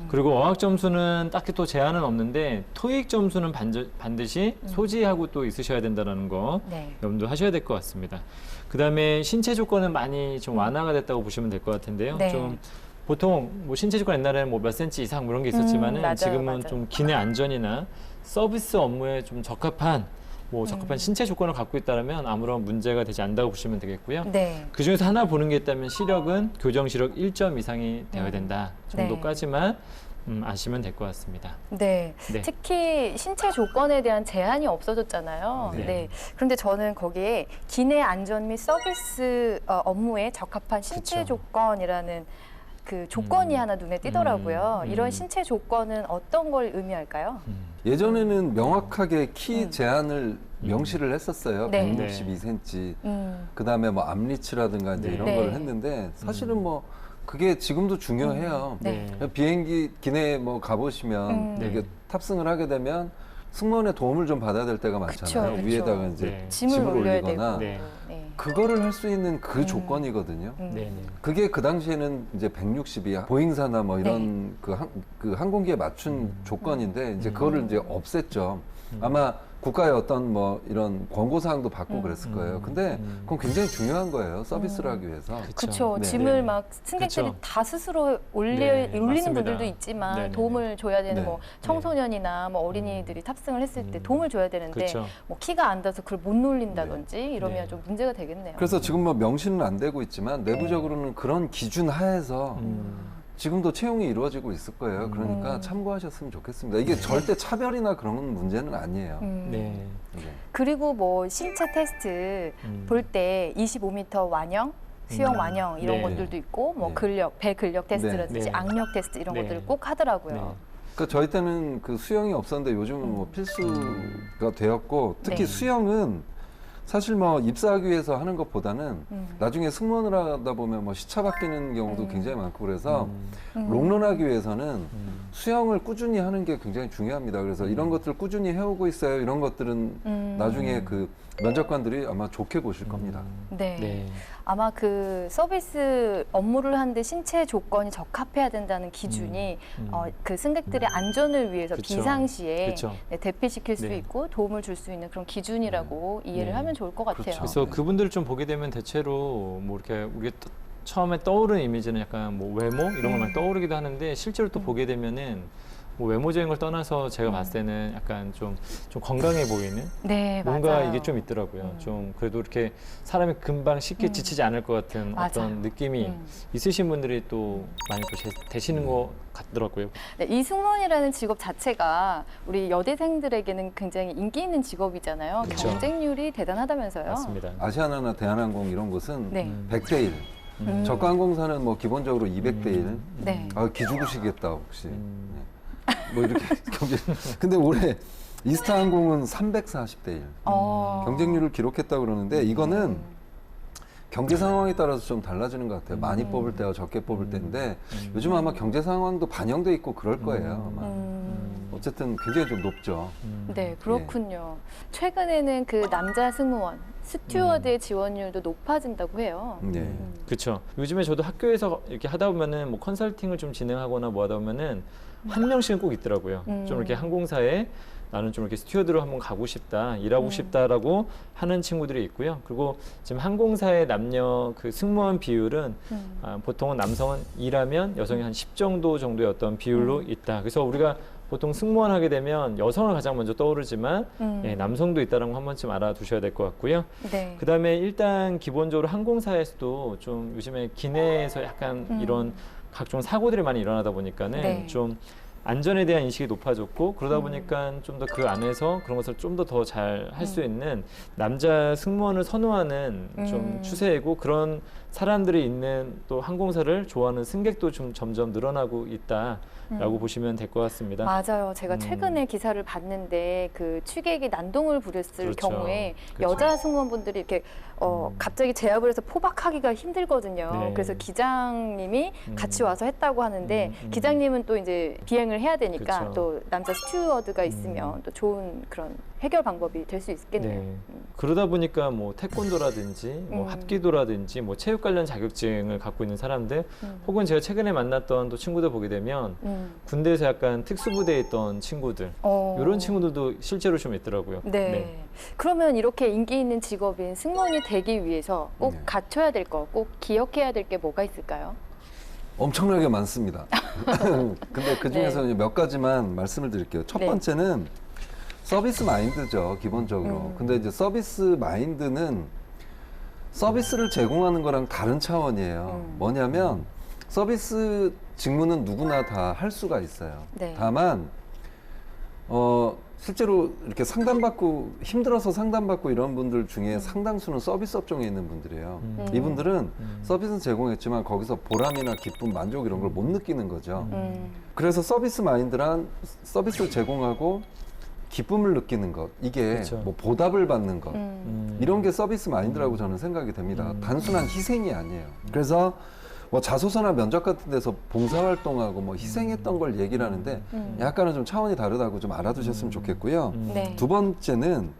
그리고 어학 점수는 딱히 또 제한은 없는데 토익 점수는 반드시 소지하고 또 있으셔야 된다는 거 네. 염두하셔야 될 것 같습니다. 그다음에 신체 조건은 많이 좀 완화가 됐다고 보시면 될 것 같은데요. 네. 좀 보통 뭐 신체 조건 옛날에는 뭐 몇 센치 이상 그런 게 있었지만은 맞아요, 지금은 맞아요. 좀 기내 안전이나 서비스 업무에 좀 적합한 신체 조건을 갖고 있다면 아무런 문제가 되지 않는다고 보시면 되겠고요. 네. 그 중에서 하나 보는 게 있다면 시력은 교정 시력 1점 이상이 되어야 된다 정도까지만 아시면 될 것 같습니다. 네. 네. 특히 신체 조건에 대한 제한이 없어졌잖아요. 네. 네. 그런데 저는 거기에 기내 안전 및 서비스 업무에 적합한 신체 그쵸. 조건이라는 그 조건이 하나 눈에 띄더라고요. 이런 신체 조건은 어떤 걸 의미할까요? 예전에는 명확하게 키 제한을 명시를 했었어요. 네. 162cm. 그다음에 뭐 앞리치라든가 이제 이런 네. 걸 했는데 사실은 뭐 그게 지금도 중요해요. 네. 비행기 기내에 뭐 가보시면 이렇게 탑승을 하게 되면 승무원의 도움을 좀 받아야 될 때가 많잖아요. 그쵸. 위에다가 이제 네. 짐을 올려야 올리거나 되고. 네. 그거를 할 수 있는 그 조건이거든요. 네네. 그게 그 당시에는 이제 160이 보잉사나 뭐 이런 그 항공기에 맞춘 조건인데 이제 그거를 이제 없앴죠. 아마 국가의 어떤 뭐 이런 권고사항도 받고 그랬을 거예요. 근데 그건 굉장히 중요한 거예요. 서비스를 하기 위해서. 그렇죠. 네. 짐을 막 승객들이 그쵸. 다 스스로 네, 올리는 맞습니다. 분들도 있지만 네네네. 도움을 줘야 되는 네. 뭐 청소년이나 뭐 어린이들이 탑승을 했을 때 도움을 줘야 되는데 그렇죠. 뭐 키가 안 닿아서 그걸 못 놀린다든지 이러면 네. 좀 문제가 되겠네요. 그래서 지금 뭐 명시는 안 되고 있지만 내부적으로는 그런 기준 하에서 지금도 채용이 이루어지고 있을 거예요. 그러니까 참고하셨으면 좋겠습니다. 이게 절대 차별이나 그런 문제는 아니에요. 네. 그리고 뭐 신체 테스트 볼 때 25m 완영, 수영 완영 이런 네. 것들도 있고 뭐 네. 근력, 배 근력 테스트라든지 네. 악력 테스트 이런 네. 것들을 꼭 하더라고요. 네. 그러니까 저희 때는 그 수영이 없었는데 요즘은 뭐 필수가 되었고 특히 네. 수영은 사실 뭐 입사하기 위해서 하는 것보다는 나중에 승무원을 하다 보면 뭐 시차 바뀌는 경우도 굉장히 많고 그래서 롱런하기 위해서는 수영을 꾸준히 하는 게 굉장히 중요합니다. 그래서 이런 것들을 꾸준히 해오고 있어요. 이런 것들은 나중에 그 면접관들이 아마 좋게 보실 겁니다. 네. 네. 아마 그 서비스 업무를 하는데 신체 조건이 적합해야 된다는 기준이 그 승객들의 안전을 위해서 그쵸. 비상시에 그쵸. 네, 대피시킬 수 네. 있고 도움을 줄 수 있는 그런 기준이라고 이해를 네. 하면 좋을 것 같아요. 그렇죠. 그래서 그분들을 좀 보게 되면 대체로 뭐 이렇게 우리가 처음에 떠오르는 이미지는 약간 뭐 외모 이런 걸 막 떠오르기도 하는데 실제로 또 보게 되면은 뭐 외모적인 걸 떠나서 제가 봤을 때는 약간 좀 건강해 보이는 네, 뭔가 맞아요. 이게 좀 있더라고요. 좀 그래도 이렇게 사람이 금방 쉽게 지치지 않을 것 같은 맞아요. 어떤 느낌이 있으신 분들이 또 많이 또 되시는 것 같더라고요. 네, 이 승무원이라는 직업 자체가 우리 여대생들에게는 굉장히 인기 있는 직업이잖아요. 그쵸. 경쟁률이 대단하다면서요. 맞습니다. 아시아나나 대한항공 이런 곳은 네. 100대 1. 저가항공사는 뭐 기본적으로 200대 1. 네. 아, 기죽으시겠다 혹시. 네. 뭐 이렇게 경쟁. 근데 올해 이스타항공은 340대 1. 경쟁률을 기록했다고 그러는데 이거는 경제 상황에 따라서 좀 달라지는 것 같아요. 많이 뽑을 때와 적게 뽑을 때인데 요즘 아마 경제 상황도 반영돼 있고 그럴 거예요. 아마. 어쨌든 굉장히 좀 높죠. 네, 그렇군요. 최근에는 그 남자 승무원, 스튜어드의 지원율도 높아진다고 해요. 네. 그렇죠. 요즘에 저도 학교에서 이렇게 하다 보면은 뭐 컨설팅을 좀 진행하거나 뭐 하다 보면은 한 명씩은 꼭 있더라고요. 좀 이렇게 항공사에 나는 좀 이렇게 스튜어드로 한번 가고 싶다, 일하고 싶다라고 하는 친구들이 있고요. 그리고 지금 항공사의 남녀 그 승무원 비율은 보통은 남성은 2라면 여성이 한 10 정도의 어떤 비율로 있다. 그래서 우리가 보통 승무원 하게 되면 여성을 가장 먼저 떠오르지만 예, 남성도 있다는 거 한 번쯤 알아두셔야 될 것 같고요. 네. 그다음에 일단 기본적으로 항공사에서도 좀 요즘에 기내에서 약간 이런 각종 사고들이 많이 일어나다 보니까는 네. 좀 안전에 대한 인식이 높아졌고 그러다 보니까 좀 더 그 안에서 그런 것을 좀 더 잘 할 수 있는 남자 승무원을 선호하는 좀 추세이고 그런 사람들이 있는 또 항공사를 좋아하는 승객도 좀 점점 늘어나고 있다라고 보시면 될 것 같습니다. 맞아요. 제가 최근에 기사를 봤는데 그 취객이 난동을 부렸을 그렇죠. 경우에 그렇죠. 여자 승무원분들이 이렇게 갑자기 제압을 해서 포박하기가 힘들거든요. 네. 그래서 기장님이 같이 와서 했다고 하는데 기장님은 또 이제 비행을 해야 되니까 그렇죠. 또 남자 스튜어드가 있으면 또 좋은 그런 해결 방법이 될 수 있겠네요. 네. 그러다 보니까 뭐 태권도라든지 뭐 합기도라든지 뭐 체육 관련 자격증을 갖고 있는 사람들 혹은 제가 최근에 만났던 또 친구들 보게 되면 군대에서 약간 특수부대에 있던 친구들 이런 친구들도 실제로 좀 있더라고요. 네. 그러면 이렇게 인기 있는 직업인 승무원이 되기 위해서 꼭 갖춰야 될 거, 꼭 기억해야 될 게 뭐가 있을까요? 엄청나게 많습니다. 근데 그 중에서 몇 가지만 말씀을 드릴게요. 첫 번째는 서비스 마인드죠, 기본적으로. 근데 이제 서비스 마인드는 서비스를 제공하는 거랑 다른 차원이에요. 뭐냐면 서비스 직무는 누구나 다 할 수가 있어요. 네. 다만 실제로 이렇게 상담받고 힘들어서 상담받고 이런 분들 중에 상당수는 서비스 업종에 있는 분들이에요. 이분들은 서비스는 제공했지만 거기서 보람이나 기쁨, 만족 이런 걸 못 느끼는 거죠. 그래서 서비스 마인드란 서비스를 제공하고 기쁨을 느끼는 것, 이게 그렇죠. 뭐 보답을 받는 것, 이런 게 서비스 마인드라고 저는 생각이 됩니다. 단순한 희생이 아니에요. 그래서 뭐 자소서나 면접 같은 데서 봉사활동하고 뭐 희생했던 걸 얘기를 하는데 약간은 좀 차원이 다르다고 좀 알아두셨으면 좋겠고요. 네. 두 번째는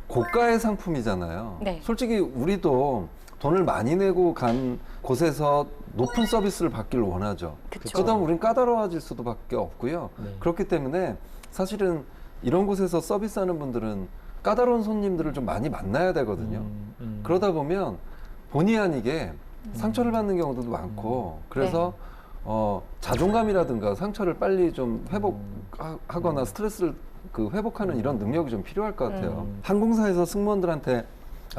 고가의 상품이잖아요. 네. 솔직히 우리도 돈을 많이 내고 간 곳에서 높은 서비스를 받기를 원하죠. 그러다 보면 우린 까다로워질 수도밖에 없고요. 그렇기 때문에 사실은 이런 곳에서 서비스하는 분들은 까다로운 손님들을 좀 많이 만나야 되거든요. 그러다 보면 본의 아니게 상처를 받는 경우도 많고 그래서 자존감이라든가 상처를 빨리 좀 회복하거나 스트레스를 회복하는 이런 능력이 좀 필요할 것 같아요. 항공사에서 승무원들한테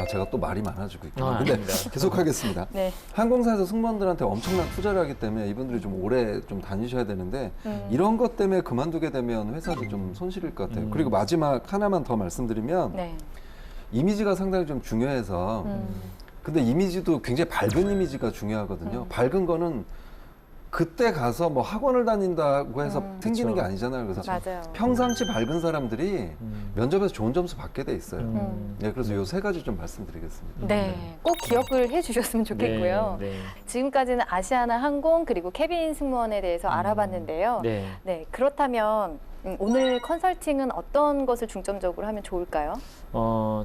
제가 또 말이 많아지고 있군요. 아, 근데 아닙니다. 계속하겠습니다. 네. 항공사에서 승무원들한테 엄청난 투자를 하기 때문에 이분들이 좀 오래 좀 다니셔야 되는데 이런 것 때문에 그만두게 되면 회사도 좀 손실일 것 같아요. 그리고 마지막 하나만 더 말씀드리면 네. 이미지가 상당히 좀 중요해서 근데 이미지도 굉장히 밝은 이미지가 중요하거든요. 밝은 거는 그때 가서 뭐 학원을 다닌다고 해서 생기는 게 아니잖아요. 그래서 맞아요. 평상시 밝은 사람들이 면접에서 좋은 점수 받게 돼 있어요. 네, 그래서 요 세 가지 좀 말씀드리겠습니다. 네, 꼭 기억을 해주셨으면 좋겠고요. 네. 지금까지는 아시아나 항공 그리고 케빈 승무원에 대해서 알아봤는데요. 네. 네, 그렇다면 오늘 컨설팅은 어떤 것을 중점적으로 하면 좋을까요?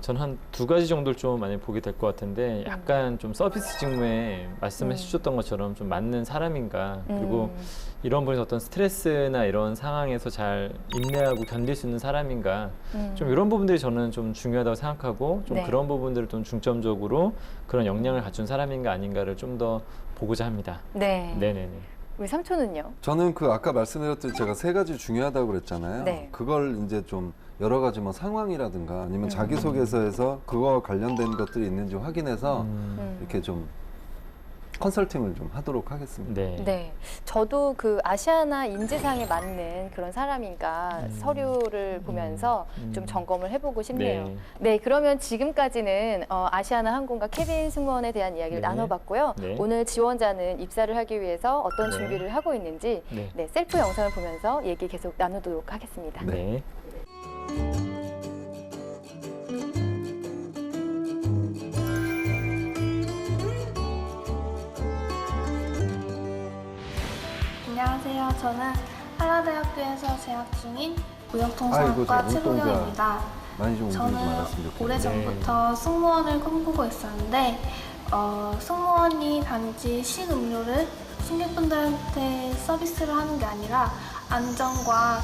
저는 한 2가지 정도를 좀 많이 보게 될 것 같은데 약간 좀 서비스 직무에 말씀해 주셨던 것처럼 좀 맞는 사람인가 그리고 이런 분이 어떤 스트레스나 이런 상황에서 잘 인내하고 견딜 수 있는 사람인가 좀 이런 부분들이 저는 좀 중요하다고 생각하고 좀 네. 그런 부분들을 좀 중점적으로 그런 역량을 갖춘 사람인가 아닌가를 좀 더 보고자 합니다. 네. 네네네. 우리 삼촌은요? 저는 그 아까 말씀드렸듯이 제가 세 가지 중요하다고 그랬잖아요. 네. 그걸 이제 좀 여러 가지 뭐 상황이라든가 아니면 자기소개서에서 그거 관련된 것들이 있는지 확인해서 이렇게 좀 컨설팅을 좀 하도록 하겠습니다. 네. 네, 저도 그 아시아나 인재상에 맞는 그런 사람인가 서류를 보면서 좀 점검을 해보고 싶네요. 네. 네, 그러면 지금까지는 아시아나 항공과 케빈 승무원에 대한 이야기를 네. 나눠봤고요. 네. 오늘 지원자는 입사를 하기 위해서 어떤 네. 준비를 하고 있는지 네. 네, 셀프 영상을 보면서 얘기 계속 나누도록 하겠습니다. 네. 안녕하세요. 저는 한라대학교에서 재학 중인 아이고, 무역통상학과 저 눈동자 최동현입니다. 많이 좀 움직이지 저는 말았으면 좋겠네요. 오래전부터 승무원을 꿈꾸고 있었는데 승무원이 단지 식음료를 승객분들한테 서비스를 하는 게 아니라 안전과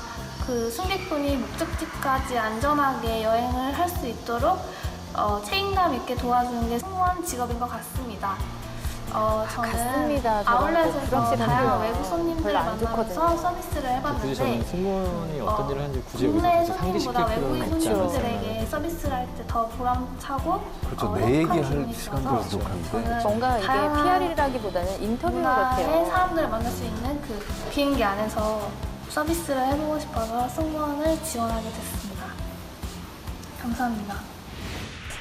그 승객분이 목적지까지 안전하게 여행을 할 수 있도록 책임감 있게 도와주는 게 승무원 직업인 것 같습니다. 저는 같습니다. 저랑 또 아울렛에서 부럽지 다양한 않아요. 외국 손님들을 별로 안 만나면서 좋거든요. 서비스를 굳이 저는 해봤는데 승무원이 어떤 일을 하는지 굳이 여기서 국내 굳이 상기시킬 손님보다 필요는 외국인 없지 않을까 손님들에게 생각합니다. 서비스를 할 때 더 보람차고 그렇죠. 행복한 내 얘기할 기분이 시간도 있어서 부족한데. 저는 뭔가 이게 다양한 PR이라기보다는 인터뷰 문화의 같아요. 사람들을 만날 수 있는 그 비행기 안에서 서비스를 해보고 싶어서 승무원을 지원하게 됐습니다. 감사합니다.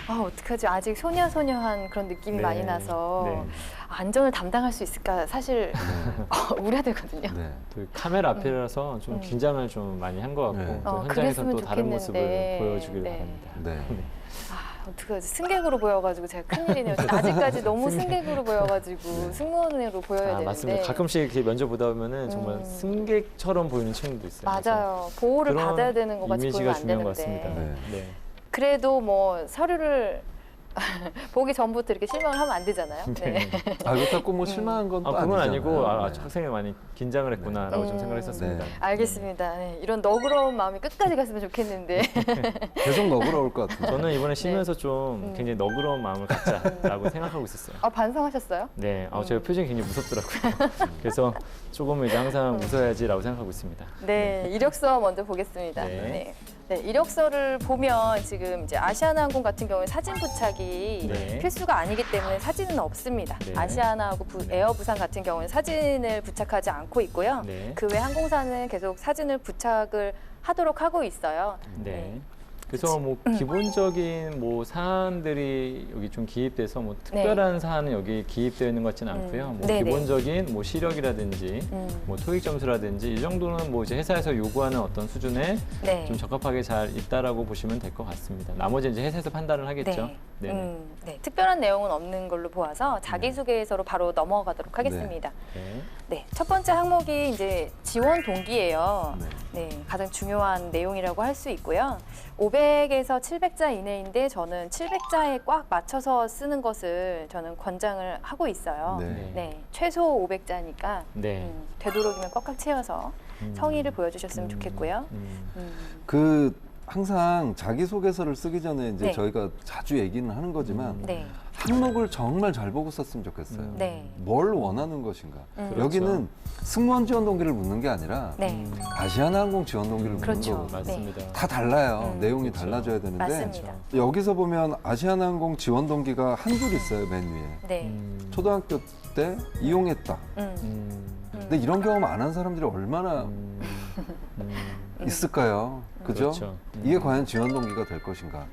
어떡하지? 아직 소녀소녀한 그런 느낌이 네. 많이 나서 네. 안전을 담당할 수 있을까 사실 우려되거든요. 네. 또 카메라 앞이라서 좀 긴장을 좀 많이 한 것 같고 네. 또 현장에서 그랬으면 또 다른 모습을 좋겠는데. 보여주길 네. 바랍니다. 네. 어떡하지? 승객으로 보여가지고 제가 큰일이네요. 아직까지 너무 승객으로 보여가지고 승무원으로 보여야 되는데. 맞습니다. 가끔씩 이렇게 면접 보다 보면은 정말 승객처럼 보이는 친구도 있어요. 맞아요. 보호를 그런 받아야 되는 것 같이 보이면 이미지가 안 중요한 것 되는데. 같습니다. 네. 네. 그래도 뭐 서류를 보기 전부터 이렇게 실망을 하면 안 되잖아요. 네. 그렇다고 뭐 실망한 건 또 그건 아니고 네. 학생이 많이 긴장을 했구나라고 좀 생각을 했었습니다. 알겠습니다. 네. 이런 너그러운 마음이 끝까지 갔으면 좋겠는데. 계속 너그러울 것 같은데. 저는 이번에 쉬면서 좀 굉장히 너그러운 마음을 갖자라고 생각하고 있었어요. 반성하셨어요? 네, 제가 표정이 굉장히 무섭더라고요. 그래서 조금 이제 항상 웃어야지라고 생각하고 있습니다. 네, 이력서 먼저 보겠습니다. 네. 네. 네, 이력서를 보면 지금 이제 아시아나항공 같은 경우에 사진 부착이 네. 필수가 아니기 때문에 사진은 없습니다. 네. 아시아나하고 에어부산 같은 경우는 사진을 부착하지 않고 있고요. 네. 그 외 항공사는 계속 사진을 부착을 하도록 하고 있어요. 네. 그래서 뭐 기본적인 뭐 사안들이 여기 좀 기입돼서 뭐 특별한 사안은 여기 기입되어 있는 것 같지는 않고요. 뭐 네네. 기본적인 뭐 시력이라든지 뭐 토익 점수라든지 이 정도는 뭐 이제 회사에서 요구하는 어떤 수준에 네. 좀 적합하게 잘 있다라고 보시면 될 것 같습니다. 나머지 이제 회사에서 판단을 하겠죠. 네. 네, 특별한 내용은 없는 걸로 보아서 자기소개서로 바로 넘어가도록 하겠습니다. 네. 네, 첫 번째 항목이 이제 지원 동기예요. 네, 가장 중요한 내용이라고 할 수 있고요. 500에서 700자 이내인데 저는 700자에 꽉 맞춰서 쓰는 것을 저는 권장을 하고 있어요. 네. 네, 최소 500자니까 네. 되도록이면 꽉꽉 채워서 성의를 보여주셨으면 좋겠고요. 그 항상 자기소개서를 쓰기 전에 이제 네. 저희가 자주 얘기는 하는 거지만 네. 항목을 정말 잘 보고 썼으면 좋겠어요. 네. 뭘 원하는 것인가. 여기는 승무원 지원 동기를 묻는 게 아니라 네. 아시아나항공 지원 동기를 묻는 그렇죠. 거거든요. 맞습니다. 다 달라요. 내용이 달라져야 되는데 맞습니다. 여기서 보면 아시아나항공 지원 동기가 한 줄 있어요, 맨 위에. 네. 초등학교 때 이용했다. 근데 이런 경험 안 한 사람들이 얼마나 있을까요? 그죠? 그렇죠. 이게 과연 지원 동기가 될 것인가?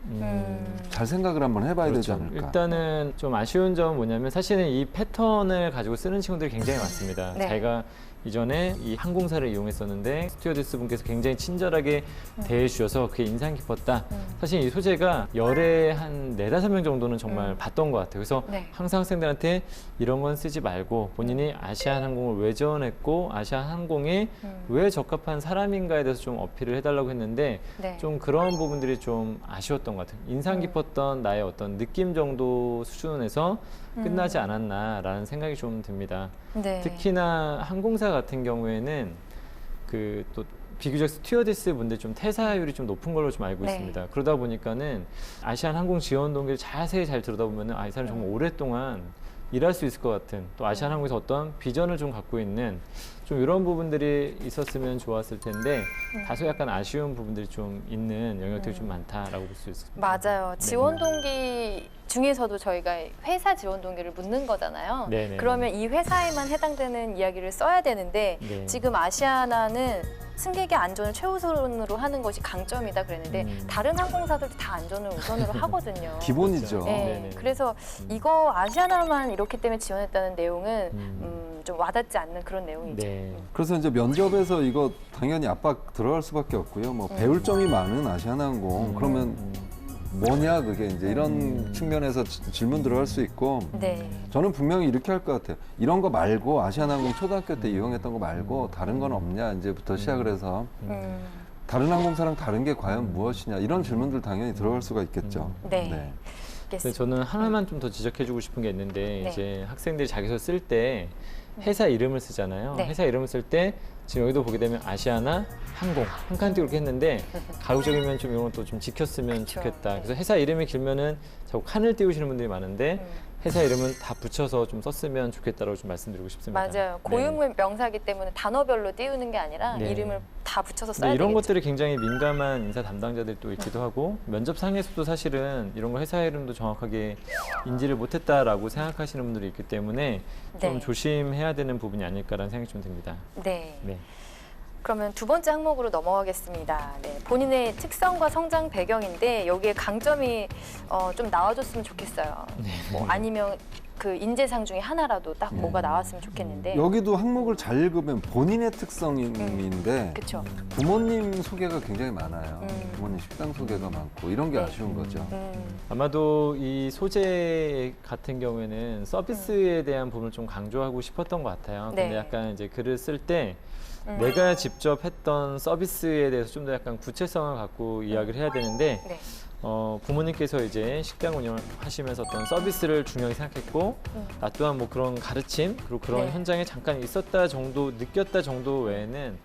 잘 생각을 한번 해봐야 되지 그렇죠. 않을까? 일단은 좀 아쉬운 점은 뭐냐면 사실은 이 패턴을 가지고 쓰는 친구들이 굉장히 많습니다. 네. 자기가 이전에 이 항공사를 이용했었는데 스튜어디스 분께서 굉장히 친절하게 대해주셔서 그게 인상 깊었다. 사실 이 소재가 열에 한 4, 5명 정도는 정말 봤던 것 같아요. 그래서 네. 항상 학생들한테 이런 건 쓰지 말고 본인이 아시아나항공을 왜 지원했고 아시아나항공에 왜 적합한 사람인가에 대해서 좀 어필을 해달라고 했는데 네. 좀 그런 부분들이 좀 아쉬웠던 것 같아요. 인상 깊었던 나의 어떤 느낌 정도 수준에서 끝나지 않았나라는 생각이 좀 듭니다. 네. 특히나 항공사 같은 경우에는 그 또 비교적 스튜어디스 분들 좀 퇴사율이 좀 높은 걸로 좀 알고 네. 있습니다. 그러다 보니까는 아시안 항공 지원 동기를 자세히 잘 들여다보면은 이 사람 정말 오랫동안 일할 수 있을 것 같은 또 아시안 항공에서 어떤 비전을 좀 갖고 있는 좀 이런 부분들이 있었으면 좋았을 텐데 다소 약간 아쉬운 부분들이 좀 있는 영역들이 좀 많다라고 볼 수 있습니다. 맞아요. 지원 동기 중에서도 저희가 회사 지원 동기를 묻는 거잖아요. 네네. 그러면 이 회사에만 해당되는 이야기를 써야 되는데 네. 지금 아시아나는 승객의 안전을 최우선으로 하는 것이 강점이다 그랬는데 다른 항공사들도 다 안전을 우선으로 하거든요. 기본이죠. 네. 네네. 그래서 이거 아시아나만 이렇기 때문에 지원했다는 내용은 좀 와닿지 않는 그런 내용이죠. 네. 그래서 이제 면접에서 이거 당연히 압박 들어갈 수밖에 없고요. 뭐 배울 점이 많은 아시아나항공 그러면 뭐냐 그게 이제 이런 측면에서 질문 들어갈 수 있고 네. 저는 분명히 이렇게 할 것 같아요. 이런 거 말고 아시아나항공 초등학교 때 이용했던 거 말고 다른 건 없냐 이제부터 시작을 해서 다른 항공사랑 다른 게 과연 무엇이냐 이런 질문들 당연히 들어갈 수가 있겠죠. 네. 근데 저는 하나만 좀 더 지적해주고 싶은 게 있는데 네. 이제 학생들이 자기소개 쓸 때 회사 이름을 쓰잖아요. 네. 회사 이름을 쓸 때 지금 여기도 보게 되면 아시아나 항공 한 칸 띄고 이렇게 했는데 가급적이면 좀 이런 것도 좀 지켰으면 그쵸. 좋겠다. 네. 그래서 회사 이름이 길면은 자꾸 칸을 띄우시는 분들이 많은데 회사 이름은 다 붙여서 좀 썼으면 좋겠다라고 좀 말씀드리고 싶습니다. 맞아요. 고유물 명사기 때문에 단어별로 띄우는 게 아니라 네. 이름을 다 붙여서 근데 써야 이런 되겠죠. 것들이 굉장히 민감한 인사 담당자들이 또 있기도 하고 면접상에서도 사실은 이런 거 회사 이름도 정확하게 인지를 못했다라고 생각하시는 분들이 있기 때문에 좀 네. 조심해야 되는 부분이 아닐까라는 생각이 좀 듭니다. 네. 네. 그러면 두 번째 항목으로 넘어가겠습니다. 네, 본인의 특성과 성장 배경인데 여기에 강점이 좀 나와줬으면 좋겠어요. 뭐 아니면 그 인재상 중에 하나라도 딱 뭐가 나왔으면 좋겠는데. 여기도 항목을 잘 읽으면 본인의 특성인데 그렇죠. 부모님 소개가 굉장히 많아요. 부모님 식당 소개가 많고 이런 게 아쉬운 거죠. 아마도 이 소재 같은 경우에는 서비스에 대한 부분을 좀 강조하고 싶었던 것 같아요. 근데 네. 약간 이제 글을 쓸 때 내가 직접 했던 서비스에 대해서 좀 더 약간 구체성을 갖고 이야기를 해야 되는데 네. 부모님께서 이제 식당 운영을 하시면서 어떤 서비스를 중요하게 생각했고 나 또한 뭐 그런 가르침 그리고 그런 네. 현장에 잠깐 있었다 정도 느꼈다 정도 외에는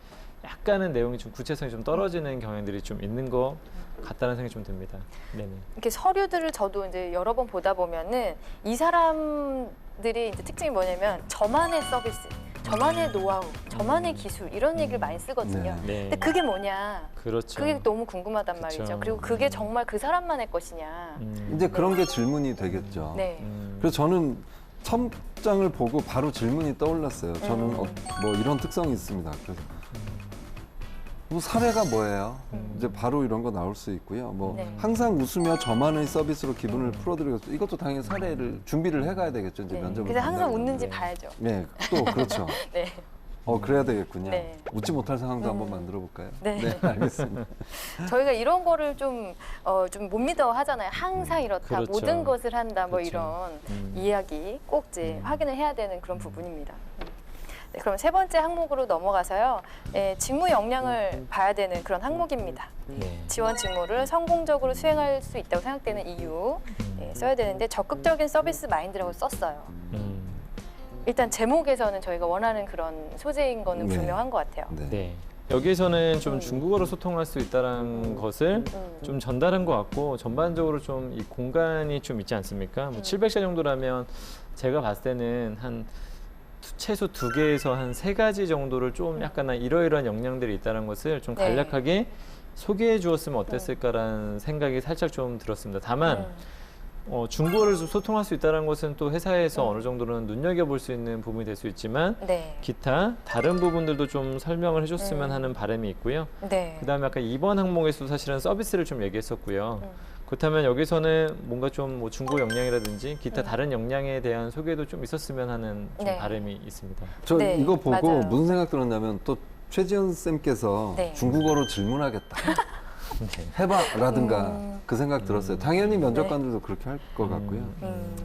약간은 내용이 좀 구체성이 좀 떨어지는 경향들이 좀 있는 것 같다는 생각이 좀 듭니다. 네네. 이렇게 서류들을 저도 이제 여러 번 보다 보면은 이 사람들이 이제 특징이 뭐냐면 저만의 서비스, 저만의 노하우, 저만의 기술 이런 얘기를 많이 쓰거든요. 네. 근데 그게 뭐냐? 그렇죠. 그게 너무 궁금하단 그쵸. 말이죠. 그리고 그게 정말 그 사람만의 것이냐? 이제 그런 게 질문이 되겠죠. 네. 그래서 저는 첫 장을 보고 바로 질문이 떠올랐어요. 저는 뭐 이런 특성이 있습니다. 그래서 뭐 사례가 뭐예요? 이제 바로 이런 거 나올 수 있고요. 뭐 네. 항상 웃으며 저만의 서비스로 기분을 풀어드리겠습니다. 이것도 당연히 사례를 준비를 해가야 되겠죠. 이제 네. 면접을. 그래서 항상 본다면. 웃는지 봐야죠. 네, 또 그렇죠. 네. 그래야 되겠군요. 네. 웃지 못할 상황도 한번 만들어 볼까요? 네. 알겠습니다. 저희가 이런 거를 좀 못 믿어 하잖아요. 항상 이렇다. 그렇죠. 모든 것을 한다. 뭐 그렇죠. 이런 이야기 꼭 이제 확인을 해야 되는 그런 부분입니다. 네, 그럼 세 번째 항목으로 넘어가서요. 직무 역량을 봐야 되는 그런 항목입니다. 네. 지원 직무를 성공적으로 수행할 수 있다고 생각되는 이유 써야 되는데 적극적인 서비스 마인드라고 썼어요. 일단 제목에서는 저희가 원하는 그런 소재인 거는 네. 분명한 것 같아요. 네. 네. 여기에서는 좀 중국어로 소통할 수 있다는 것을 좀 전달한 것 같고 전반적으로 좀 이 공간이 좀 있지 않습니까? 뭐 700자 정도라면 제가 봤을 때는 한 최소 2개에서 한 3가지 정도를 좀 약간 이러이러한 역량들이 있다는 것을 좀 간략하게 소개해 주었으면 어땠을까라는 생각이 살짝 좀 들었습니다. 다만 중국어를 소통할 수 있다는 것은 또 회사에서 어느 정도는 눈여겨볼 수 있는 부분이 될 수 있지만 기타 다른 부분들도 좀 설명을 해줬으면 하는 바람이 있고요. 그다음에 아까 이번 항목에서도 사실은 서비스를 좀 얘기했었고요. 그렇다면 여기서는 뭔가 좀 뭐 중국어 역량이라든지 기타 다른 역량에 대한 소개도 좀 있었으면 하는 좀 바람이 있습니다. 저 이거 보고 맞아요. 무슨 생각 들었냐면 또 최지연 쌤께서 중국어로 질문하겠다. 해봐라든가 그 생각 들었어요. 당연히 면접관들도 그렇게 할 것 같고요.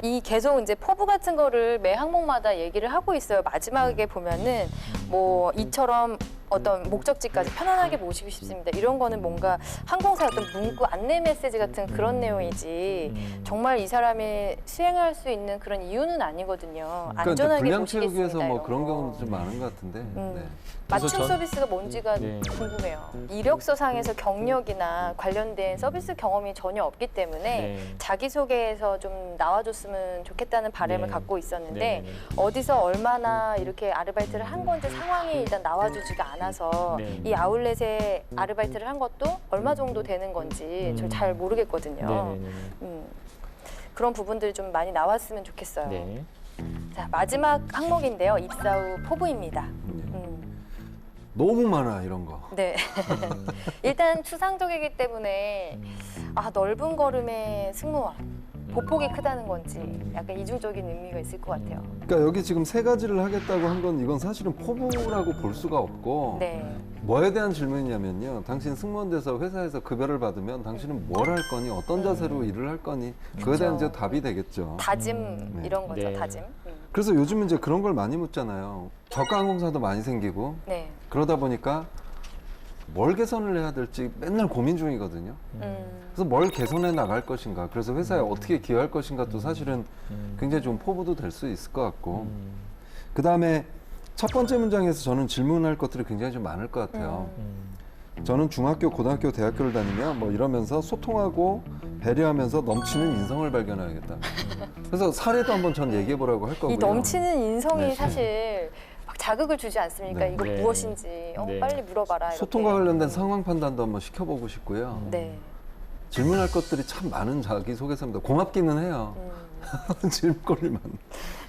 이 계속 이제 포부 같은 거를 매 항목마다 얘기를 하고 있어요. 마지막에 보면은 뭐 이처럼 어떤 목적지까지 편안하게 모시고 싶습니다. 이런 거는 뭔가 항공사 어떤 문구 안내 메시지 같은 그런 내용이지 정말 이 사람이 수행할 수 있는 그런 이유는 아니거든요. 안전하게 불량 모시겠습니다. 채우기에서 뭐 이런 그런 거. 경우도 좀 많은 것 같은데. 네. 맞춤 서비스가 뭔지가 궁금해요. 이력서 상에서 경력이나 관련된 서비스 경험이 전혀 없기 때문에 자기소개에서 좀 나와줬으면 좋겠다는 바람을 갖고 있었는데 어디서 얼마나 이렇게 아르바이트를 한 건지 상황이 일단 나와주지가 않아서 이 아울렛에 아르바이트를 한 것도 얼마 정도 되는 건지 저 잘 모르겠거든요. 그런 부분들이 좀 많이 나왔으면 좋겠어요. 자, 마지막 항목인데요. 입사 후 포부입니다. 너무 많아 이런 거. 네. 일단 추상적이기 때문에 넓은 걸음의 승무원. 보폭이 크다는 건지 약간 이중적인 의미가 있을 것 같아요. 그러니까 여기 지금 3가지를 하겠다고 한 건 이건 사실은 포부라고 볼 수가 없고 뭐에 대한 질문이냐면요. 당신 승무원 돼서 회사에서 급여를 받으면 당신은 뭘 할 거니 어떤 자세로 일을 할 거니 그거에 대한 이제 답이 되겠죠. 다짐 이런 거죠. 다짐. 그래서 요즘은 이제 그런 걸 많이 묻잖아요. 저가 항공사도 많이 생기고 그러다 보니까 뭘 개선을 해야 될지 맨날 고민 중이거든요. 그래서 뭘 개선해 나갈 것인가, 그래서 회사에 어떻게 기여할 것인가 도 사실은 굉장히 좀 포부도 될 수 있을 것 같고 그 다음에 첫 번째 문장에서 저는 질문할 것들이 굉장히 좀 많을 것 같아요. 저는 중학교, 고등학교, 대학교를 다니며 뭐 이러면서 소통하고 배려하면서 넘치는 인성을 발견하겠다. 그래서 사례도 한번 전 얘기해 보라고 할 거고요. 이 넘치는 인성이 사실 막 자극을 주지 않습니까? 이거 무엇인지 빨리 물어봐라. 이렇게. 소통과 관련된 상황 판단도 한번 시켜보고 싶고요. 질문할 것들이 참 많은 자기소개서입니다. 고맙기는 해요. 질문거리만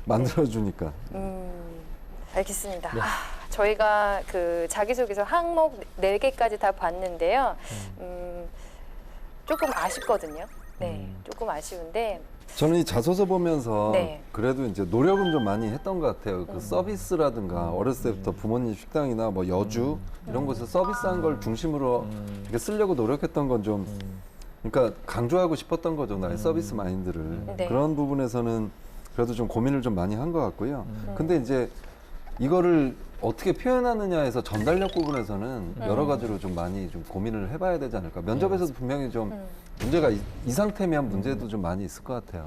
만들어주니까. 알겠습니다. 저희가 그 자기소개서 항목 4개까지 다 봤는데요. 조금 아쉽거든요. 조금 아쉬운데. 저는 이 자소서 보면서 그래도 이제 노력은 좀 많이 했던 것 같아요. 그 서비스라든가 어렸을 때부터 부모님 식당이나 뭐 여주 이런 곳에서 서비스한 걸 중심으로 이렇게 쓰려고 노력했던 건 좀 그러니까 강조하고 싶었던 거죠. 나의 서비스 마인드를. 그런 부분에서는 그래도 좀 고민을 좀 많이 한 것 같고요. 근데 이제 이거를 어떻게 표현하느냐에서 전달력 부분에서는 여러 가지로 좀 많이 좀 고민을 해봐야 되지 않을까. 면접에서도 분명히 좀 문제가 이 상태면 문제도 좀 많이 있을 것 같아요.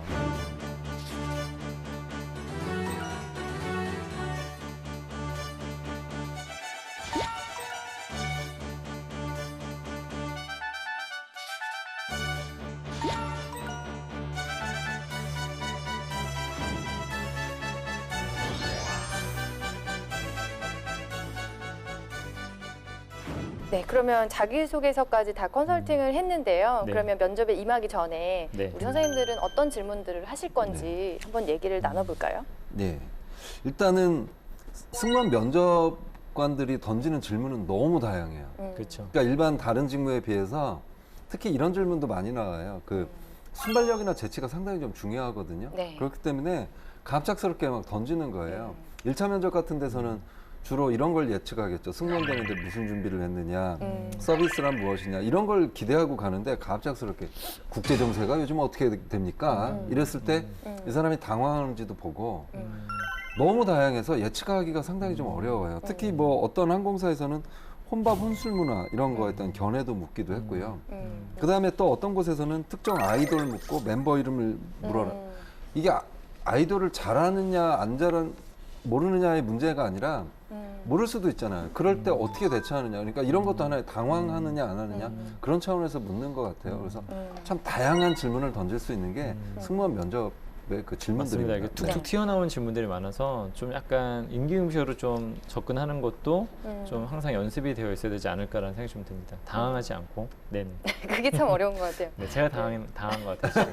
네, 그러면 자기소개서까지 다 컨설팅을 했는데요. 그러면 면접에 임하기 전에 우리 선생님들은 어떤 질문들을 하실 건지 한번 얘기를 나눠볼까요? 네, 일단은 승무원 면접관들이 던지는 질문은 너무 다양해요. 그렇죠. 그러니까 일반 다른 직무에 비해서 특히 이런 질문도 많이 나와요. 그 순발력이나 재치가 상당히 좀 중요하거든요. 그렇기 때문에 갑작스럽게 막 던지는 거예요. 1차 면접 같은 데서는 주로 이런 걸 예측하겠죠. 승무원 되는데 무슨 준비를 했느냐, 서비스란 무엇이냐, 이런 걸 기대하고 가는데 갑작스럽게 국제정세가 요즘 어떻게 됩니까? 이랬을 때 이 사람이 당황하는지도 보고 너무 다양해서 예측하기가 상당히 좀 어려워요. 특히 뭐 어떤 항공사에서는 혼밥 혼술 문화 이런 거에 대한 견해도 묻기도 했고요. 그 다음에 또 어떤 곳에서는 특정 아이돌 묻고 멤버 이름을 물어라. 이게 아이돌을 잘하느냐 안 잘하느냐 모르느냐의 문제가 아니라 모를 수도 있잖아요. 그럴 때 어떻게 대처하느냐. 그러니까 이런 것도 하나의 당황하느냐 안 하느냐 그런 차원에서 묻는 것 같아요. 그래서 참 다양한 질문을 던질 수 있는 게 승무원 면접의 그 질문들입니다. 맞습니다. 이게 툭툭 튀어나온 질문들이 많아서 좀 약간 임기응표로 좀 접근하는 것도 좀 항상 연습이 되어 있어야 되지 않을까라는 생각이 좀 듭니다. 당황하지 않고. 네네. 그게 참 어려운 것 같아요. 네, 제가 당한 것 같아요.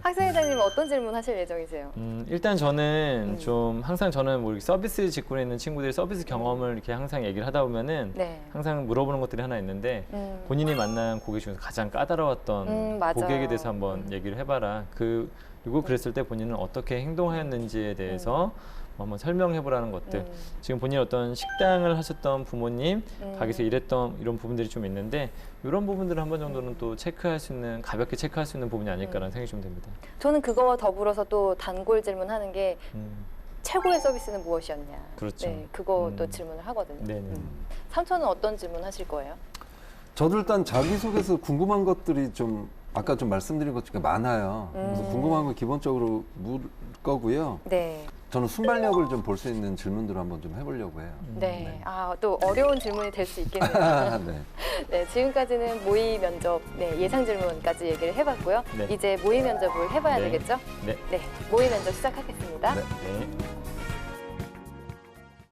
학생회장님 어떤 질문 하실 예정이세요? 일단 저는 좀 항상 저는 뭐 이렇게 서비스 직군에 있는 친구들이 서비스 경험을 이렇게 항상 얘기를 하다 보면은 네. 항상 물어보는 것들이 하나 있는데 본인이 만난 고객 중에서 가장 까다로웠던 맞아요. 고객에 대해서 한번 얘기를 해봐라. 그리고 그랬을 때 본인은 어떻게 행동하였는지에 대해서 한번 설명해보라는 것들. 지금 본인 어떤 식당을 하셨던 부모님, 가게에서 일했던 이런 부분들이 좀 있는데 이런 부분들을 한 번 정도는 또 체크할 수 있는, 가볍게 체크할 수 있는 부분이 아닐까라는 생각이 좀 듭니다. 저는 그거와 더불어서 또 단골 질문하는 게 최고의 서비스는 무엇이었냐. 그렇죠. 네, 그것도 질문을 하거든요. 네네. 삼촌은 어떤 질문 하실 거예요? 저도 일단 자기소개서 궁금한 것들이 좀 아까 좀 말씀드린 것 중에 많아요. 그래서 궁금한 건 기본적으로 물 거고요. 네. 저는 순발력을 좀 볼 수 있는 질문들을 한번 좀 해보려고 해요. 네. 아, 또 어려운 질문이 될 수 있겠네요. 네. 네, 지금까지는 모의 면접, 네, 예상 질문까지 얘기를 해봤고요. 네. 이제 모의 면접을 해봐야 네. 되겠죠? 네. 네, 모의 면접 시작하겠습니다. 네. 네.